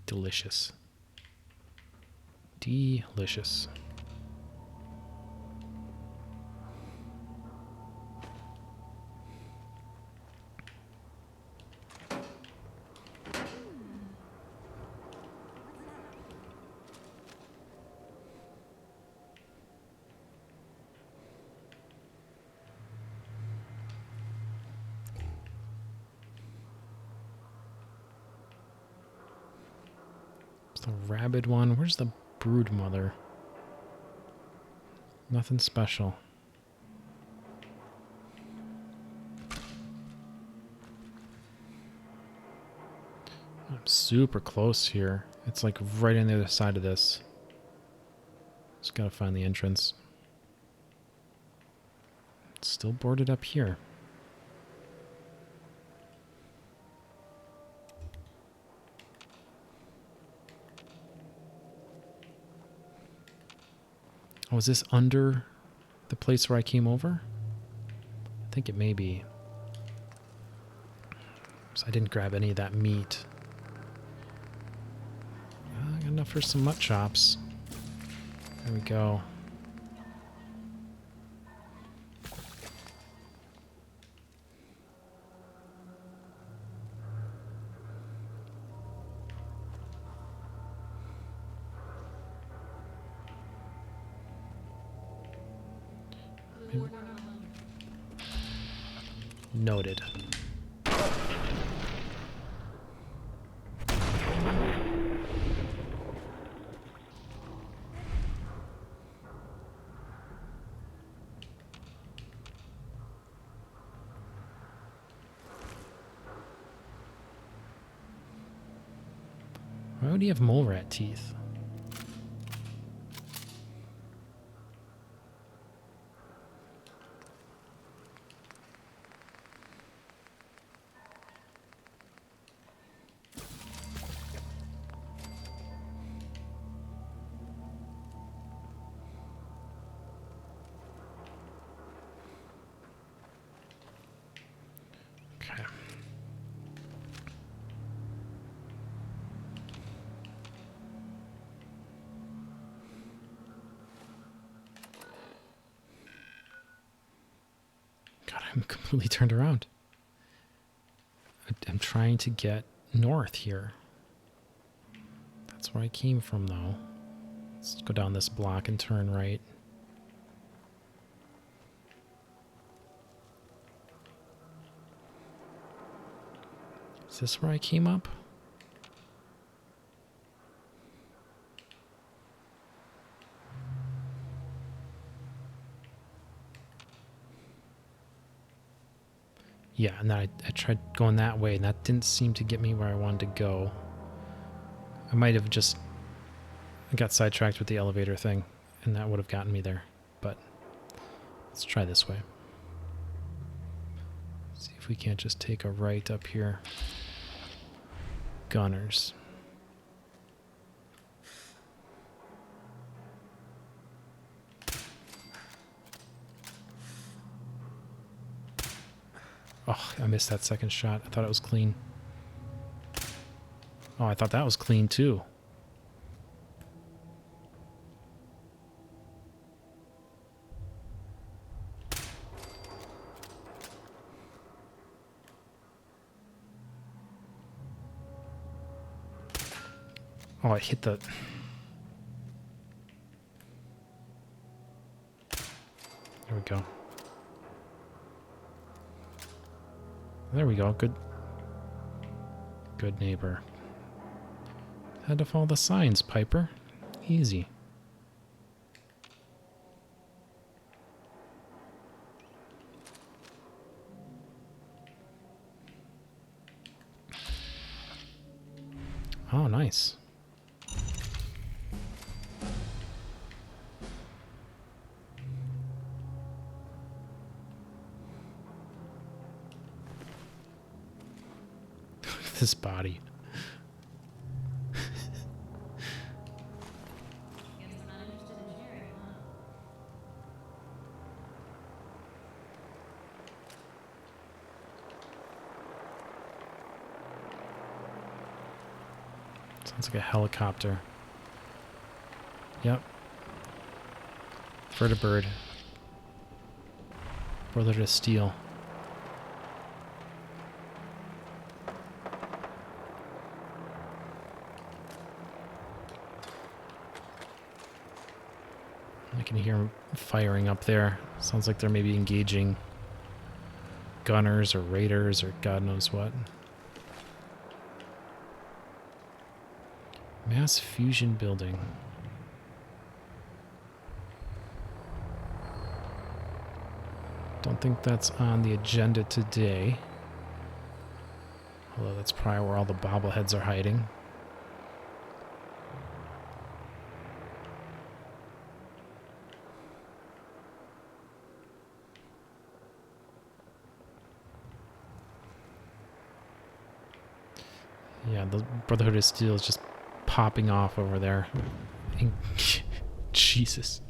Delicious. Delicious. The rabid one. Where's the brood mother? Nothing special. I'm super close here. It's like right on the other side of this. Just gotta find the entrance. It's still boarded up here. Oh, is this under the place where I came over? I think it may be. So I didn't grab any of that meat. I got enough for some mutt chops. There we go. Noted. Why would he have mole rat teeth? Okay. God, I'm completely turned around. I'm trying to get north here. That's where I came from, though. Let's go down this block and turn right. Is this where I came up? Yeah, and then I tried going that way, and that didn't seem to get me where I wanted to go. I might have just got sidetracked with the elevator thing, and that would have gotten me there. But let's try this way. See if we can't just take a right up here. Gunners. Oh, I missed that second shot. I thought it was clean. Oh, I thought that was clean too. Oh, I hit the... There we go. There we go. Good. Good neighbor. Had to follow the signs, Piper. Easy. Oh, nice. This body. Sounds like a helicopter. Yep. Vertibird. Brother to steel. I can hear them firing up there. Sounds like they're maybe engaging gunners or raiders or God knows what. Mass Fusion Building. Don't think that's on the agenda today. Although that's probably where all the bobbleheads are hiding. Yeah, the Brotherhood of Steel is just popping off over there. Jesus.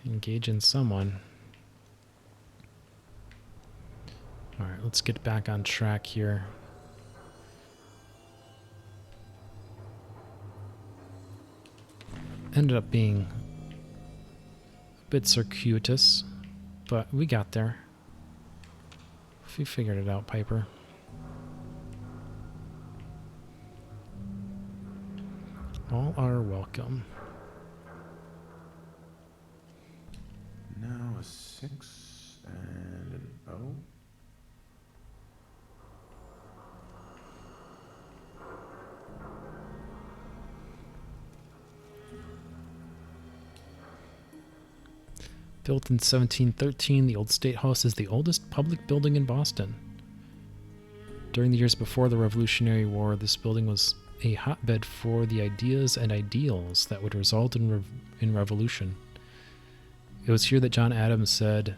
Engaging someone. Alright, let's get back on track here. Ended up being a bit circuitous, but we got there. We figured it out, Piper. All are welcome. Now a 6 and an O. Built in 1713, the Old State House is the oldest public building in Boston. During the years before the Revolutionary War, this building was a hotbed for the ideas and ideals that would result in revolution. It was here that John Adams said,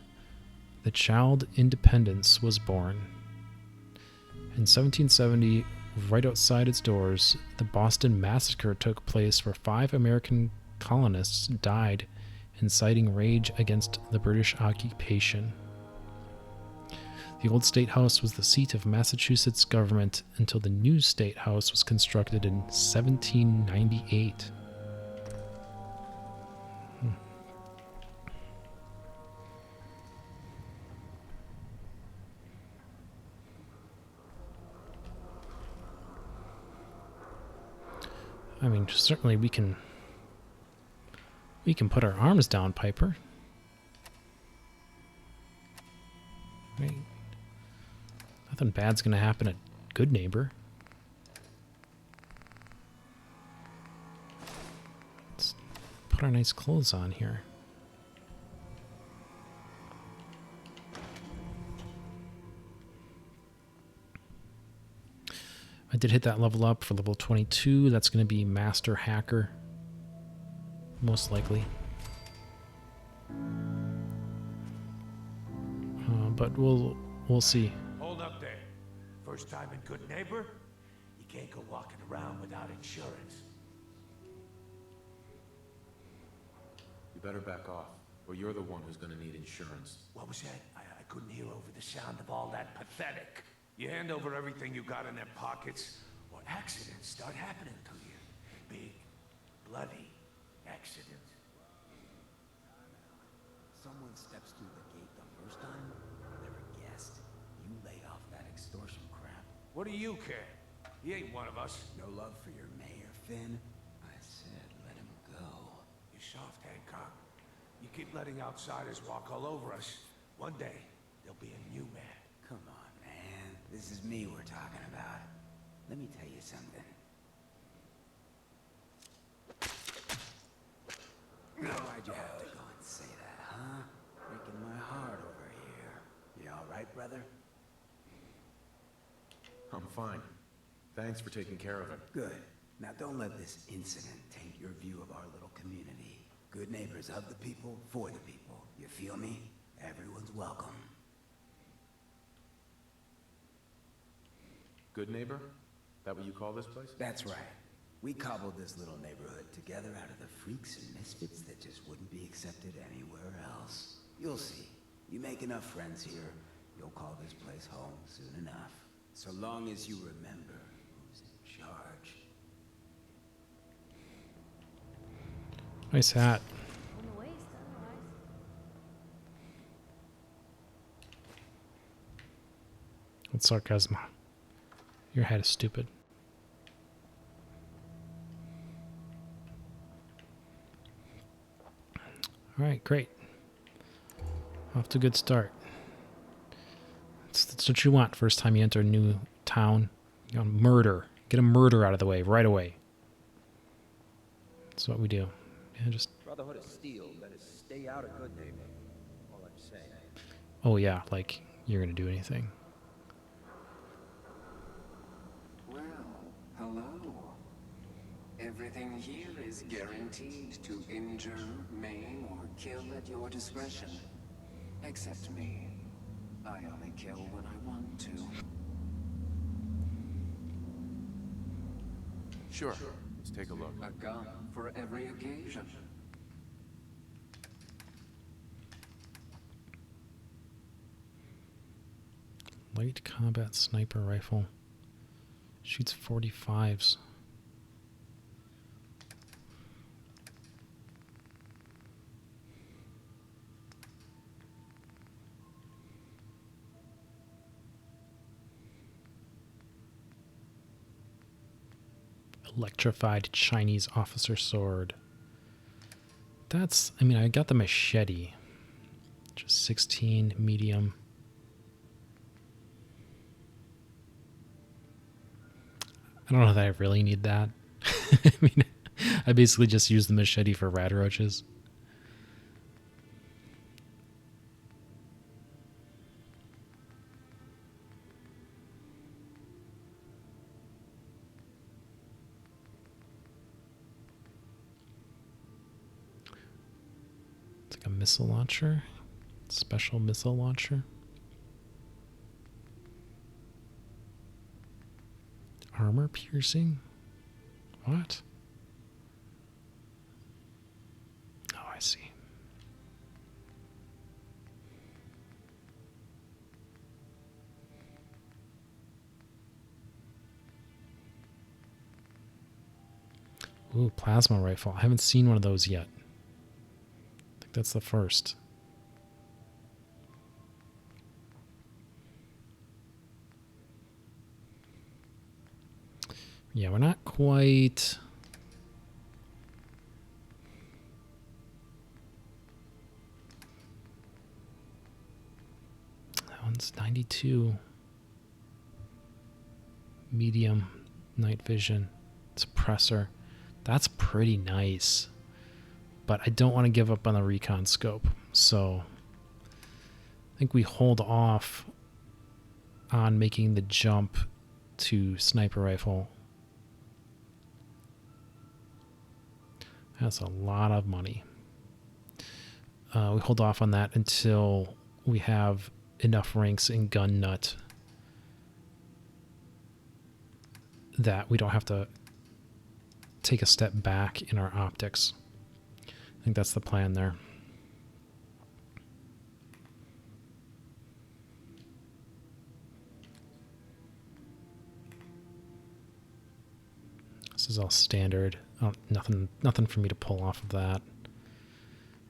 "The child independence was born." In 1770, right outside its doors, the Boston Massacre took place where 5 American colonists died, inciting rage against the British occupation. The Old State House was the seat of Massachusetts government until the new State House was constructed in 1798. I mean, certainly we can put our arms down, Piper. Right. Nothing bad's gonna happen at Goodneighbor. Let's put our nice clothes on here. I did hit that level up for level 22. That's going to be Master Hacker. Most likely. But we'll see. Hold up there. First time in Goodneighbor? You can't go walking around without insurance. You better back off, or you're the one who's gonna need insurance. What was that? I couldn't hear over the sound of all that pathetic. You hand over everything you got in their pockets, or accidents start happening to you. Big, bloody accidents. Someone steps through the gate the first time, never guessed. You lay off that extortion crap. What do you care? He ain't one of us. No love for your mayor, Finn? I said let him go. You soft, Hancock. You keep letting outsiders walk all over us. One day, there'll be a new man. Come on, man. This is me we're talking about. Let me tell you something. Why'd you have to go and say that, huh? Breaking my heart over here. You all right, brother? I'm fine. Thanks for taking care of him. Good. Now don't let this incident taint your view of our little community. Good neighbors of the people, for the people. You feel me? Everyone's welcome. Goodneighbor? That what you call this place? That's right. We cobbled this little neighborhood together out of the freaks and misfits that just wouldn't be accepted anywhere else. You'll see. You make enough friends here, you'll call this place home soon enough. So long as you remember who's in charge. Nice hat. On the waist, otherwise. It's sarcasm. Your hat is stupid. Alright, great. Off to a good start. It's the That's what you want first time you enter a new town. You know, murder. Get a murder out of the way right away. That's what we do. Yeah, just. Brotherhood of Steel better stay out of Goodneighbor. All I'm saying. Oh yeah, like you're gonna do anything. Well, hello. Everything here is guaranteed to injure, maim, or kill at your discretion. Except me. I only kill when I want to. Sure. Let's take a look. A gun for every occasion. Light combat sniper rifle. Shoots 45s. Electrified Chinese officer sword. That's, I mean, I got the machete. Just 16 medium. I don't know that I really need that. I mean, I basically just use the machete for rad roaches. It's like a missile launcher. Special missile launcher. Armor piercing? What? Oh, I see. Ooh, plasma rifle. I haven't seen one of those yet. I think that's the first. Yeah, we're not quite... That one's 92. Medium night vision. Suppressor. That's pretty nice. But I don't want to give up on the recon scope. So I think we hold off on making the jump to sniper rifle. That's a lot of money. We hold off on that until we have enough ranks in Gun Nut that we don't have to take a step back in our optics. I think that's the plan there. This is all standard. Oh, nothing for me to pull off of that,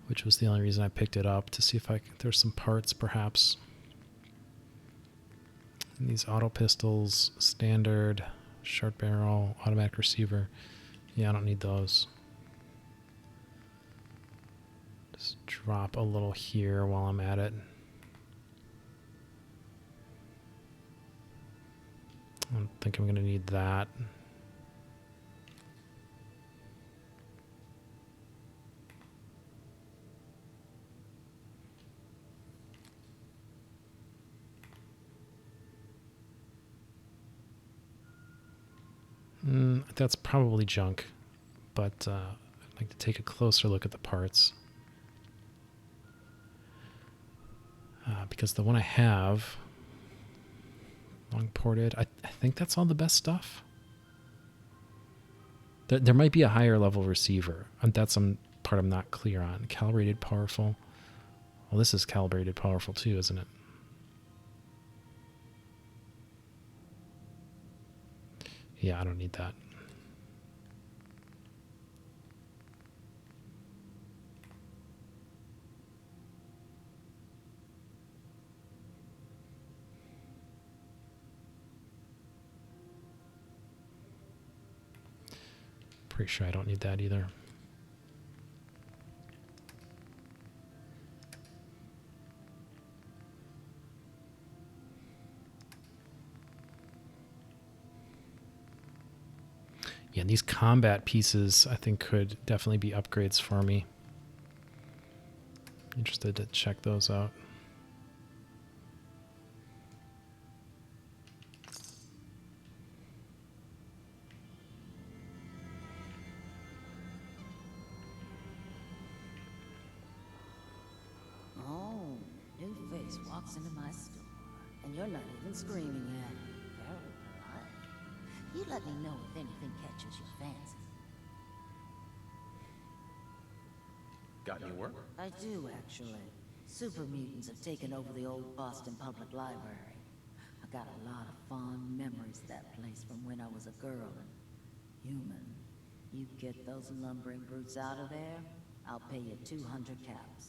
which was the only reason I picked it up, to see if there's some parts perhaps. And these auto pistols, standard, short barrel, automatic receiver. Yeah, I don't need those. Just drop a little here while I'm at it. I don't think I'm going to need that. That's probably junk, but I'd like to take a closer look at the parts. Because the one I have, long ported, I think that's all the best stuff. There might be a higher level receiver. That's some part I'm not clear on. Calibrated powerful. Well, this is calibrated powerful too, isn't it? Yeah, I don't need that. Pretty sure I don't need that either. Yeah, these combat pieces I think could definitely be upgrades for me. Interested to check those out. Oh, new face walks into my store, and you're not even screaming yet. Very polite. You let me know if anything catches your fancy. Got any work? I do, actually. Super mutants have taken over the old Boston Public Library. I got a lot of fond memories of that place from when I was a girl and human. You get those lumbering brutes out of there, I'll pay you 200 caps.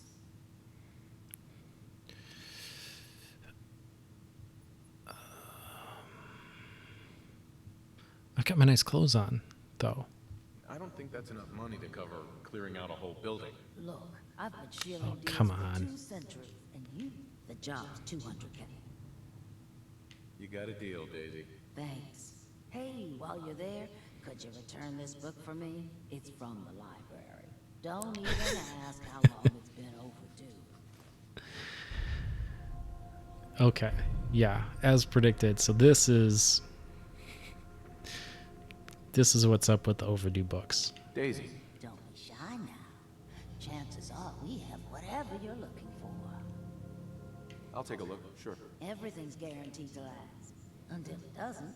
I've got my nice clothes on, though. I don't think that's enough money to cover clearing out a whole building. Look, I've been shilling Oh, deals come for on. 2 centuries, and the job's 200K. You got a deal, Daisy. Thanks. Hey, while you're there, could you return this book for me? It's from the library. Don't even ask how long it's been overdue. Okay, yeah, as predicted. So this is what's up with the overdue books. Daisy. Don't be shy now. Chances are we have whatever you're looking for. I'll take a look, sure. Everything's guaranteed to last. Until it doesn't.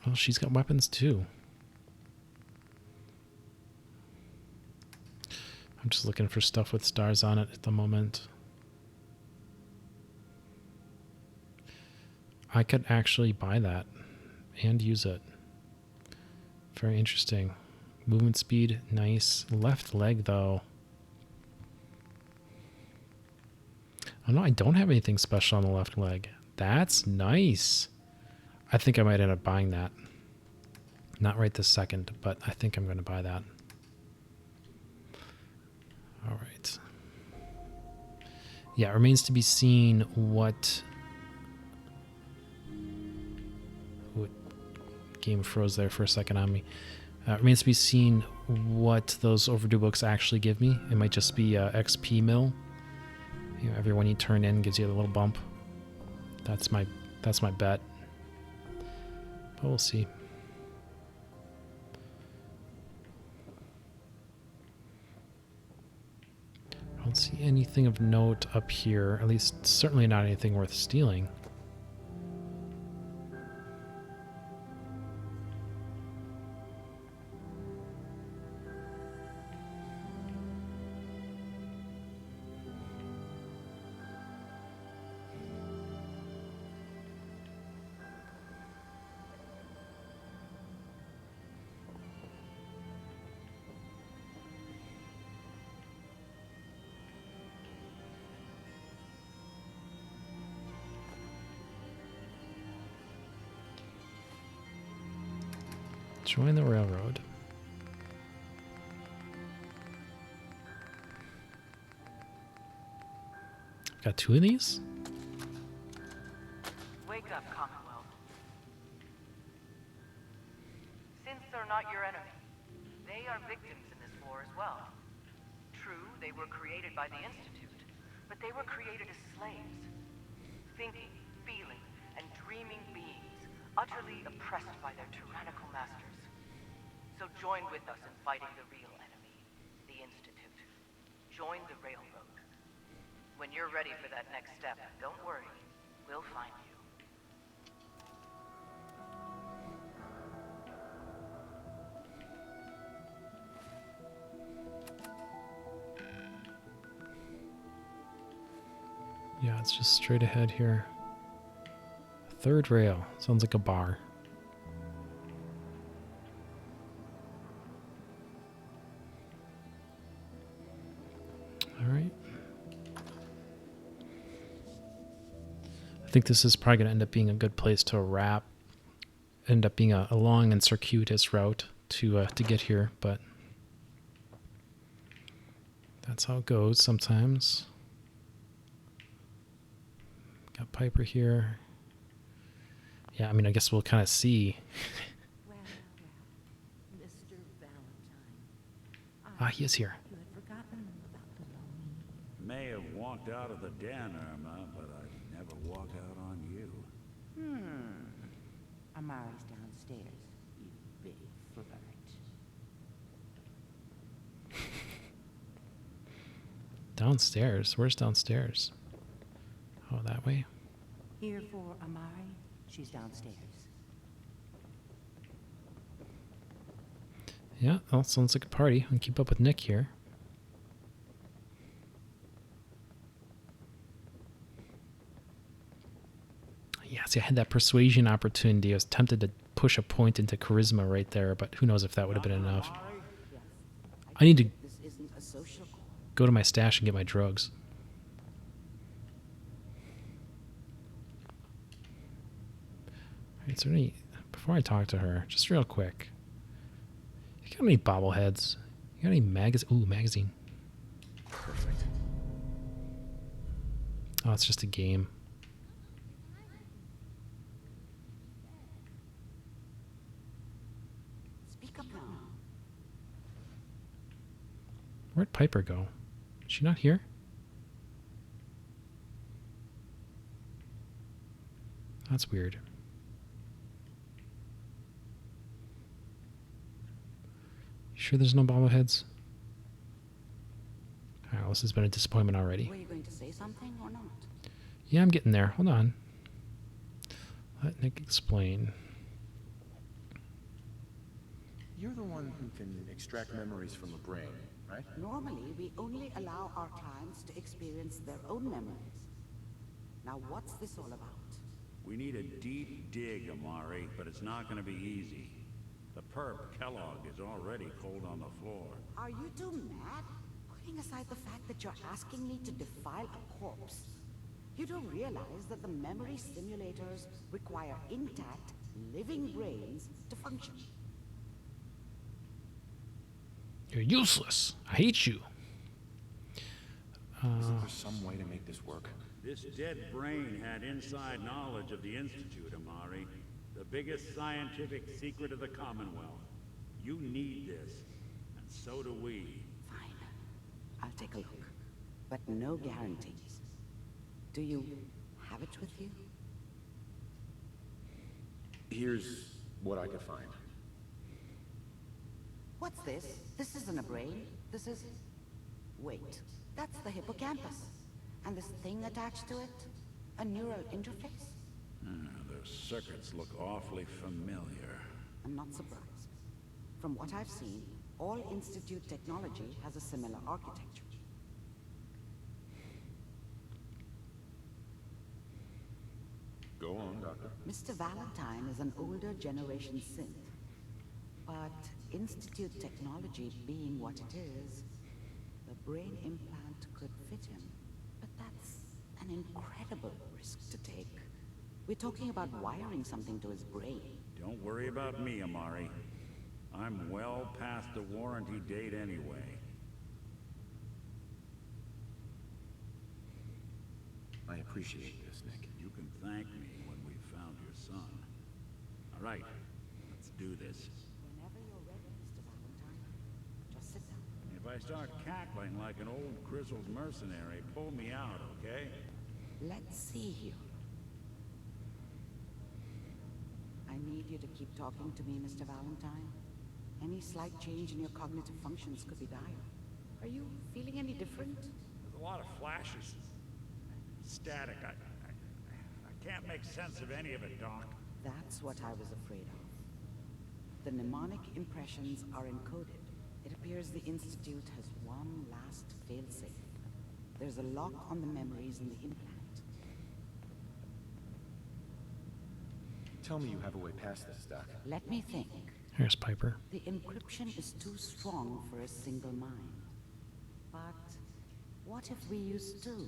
Oh, she's got weapons too. I'm just looking for stuff with stars on it at the moment. I could actually buy that and use it. Very interesting. Movement speed, nice. Left leg, though. Oh no, I don't have anything special on the left leg. That's nice. I think I might end up buying that. Not right this second, but I think I'm going to buy that. All right. Yeah, it remains to be seen what game froze there for a second on me. Remains to be seen what those overdue books actually give me. It might just be XP mill. You know, every one you turn in gives you a little bump. That's my bet. But we'll see. I don't see anything of note up here. At least, certainly not anything worth stealing. Join the railroad. Got 2 of these? Wake up, Commonwealth. Since they're not your enemy, they are victims in this war as well. True, they were created by the Institute, but they were created as slaves. Thinking, feeling, and dreaming beings, utterly oppressed by their tyrannical masters. So join with us in fighting the real enemy, the Institute. Join the railroad. When you're ready for that next step, don't worry. We'll find you. Yeah, it's just straight ahead here. Third rail. Sounds like a bar. All right. I think this is probably going to end up being a good place to wrap. End up being a long and circuitous route to get here, but that's how it goes sometimes. Got Piper here. Yeah, I mean, I guess we'll kind of see. Well, Mr. Valentine. He is here. You had forgotten about the lonely. May have walked out of the den, Irma, but I'd never walk out on you. Amari's downstairs, you big flirt. Downstairs? Where's downstairs? Oh, that way? Here for Amari. She's downstairs. Yeah, well, sounds like a party. I'll keep up with Nick here. Yeah, see, I had that persuasion opportunity. I was tempted to push a point into charisma right there, but who knows if that would have been enough. I need to This isn't a social call. go to my stash and get my drugs. Alright, is there any... Before I talk to her, just real quick. You got any bobbleheads? You got any magazine? Ooh, magazine. Perfect. Oh, it's just a game. Speak up now. Where'd Piper go? Is she not here? That's weird. You sure there's no bobbleheads? Alright, well, this has been a disappointment already. Were you going to say something or not? Yeah, I'm getting there. Hold on. Let Nick explain. You're the one who can extract memories from a brain, right? Normally, we only allow our clients to experience their own memories. Now, what's this all about? We need a deep dig, Amari, but it's not going to be easy. The perp, Kellogg, is already cold on the floor. Are you two mad? Putting aside the fact that you're asking me to defile a corpse, you don't realize that the memory simulators require intact, living brains to function. You're useless. I hate you. Isn't there some way to make this work? This dead brain had inside knowledge of the Institute, Amari. The biggest scientific secret of the Commonwealth. You need this, and so do we. Fine. I'll take a look. But no guarantees. Do you have it with you? Here's what I could find. What's this? This isn't a brain. This is... Wait. That's the hippocampus. And this thing attached to it? A neural interface? Those circuits look awfully familiar. I'm not surprised. From what I've seen, all Institute technology has a similar architecture. Go on, Doctor. Mr. Valentine is an older generation synth. But Institute technology being what it is, the brain implant could fit him. But that's an incredible risk to take. We're talking about wiring something to his brain. Don't worry about me, Amari. I'm well past the warranty date anyway. I appreciate this, Nick. You can thank me when we've found your son. All right, let's do this. Whenever you're ready, Mr. Valentine, just sit down. If I start cackling like an old grizzled mercenary, pull me out, okay? Let's see here. I need you to keep talking to me, Mr. Valentine. Any slight change in your cognitive functions could be dire. Are you feeling any different? There's a lot of flashes. Static. I can't make sense of any of it, Doc. That's what I was afraid of. The mnemonic impressions are encoded. It appears the Institute has one last failsafe. There's a lock on the memories in the implant. Tell me you have a way past this, Doc. Let me think. Here's Piper. The encryption is too strong for a single mind. But what if we use two?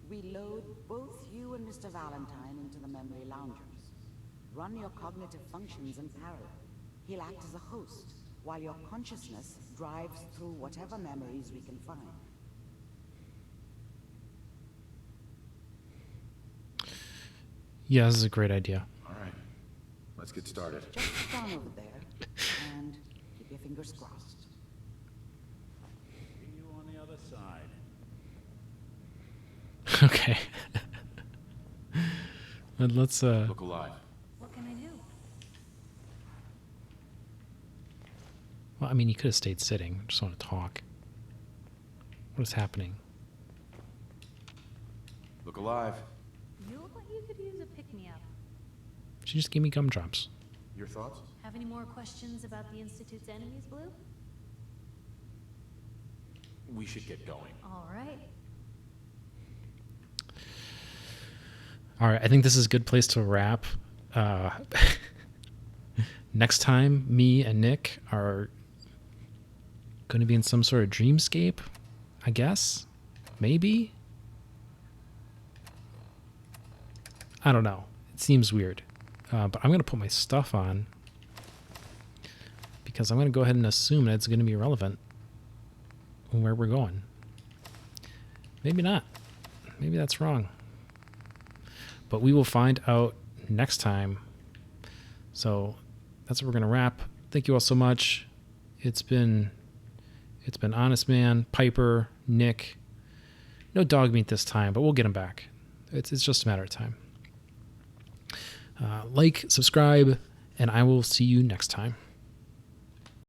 We load both you and Mr. Valentine into the memory loungers. Run your cognitive functions in parallel. He'll act as a host, while your consciousness drives through whatever memories we can find. Yeah, this is a great idea. All right. Let's get started. Just sit down over there and keep your fingers crossed. See you on the other side. Okay. Let's Look alive. What can I do? well, I mean, you could have stayed sitting. I just want to talk. What is happening? Look alive. You look like you could use a pick-me-up. She just gave me gumdrops. Your thoughts? Have any more questions about the Institute's enemies, Blue? We should get going. All right. All right, I think this is a good place to wrap. Next time, me and Nick are going to be in some sort of dreamscape, I guess. Maybe. I don't know. It seems weird. But I'm going to put my stuff on because I'm going to go ahead and assume that it's going to be relevant where we're going. Maybe not. Maybe that's wrong. But we will find out next time. So that's what we're going to wrap. Thank you all so much. It's been Honest Man, Piper, Nick. No dog meat this time, but we'll get him back. It's just a matter of time. Like, subscribe, and I will see you next time.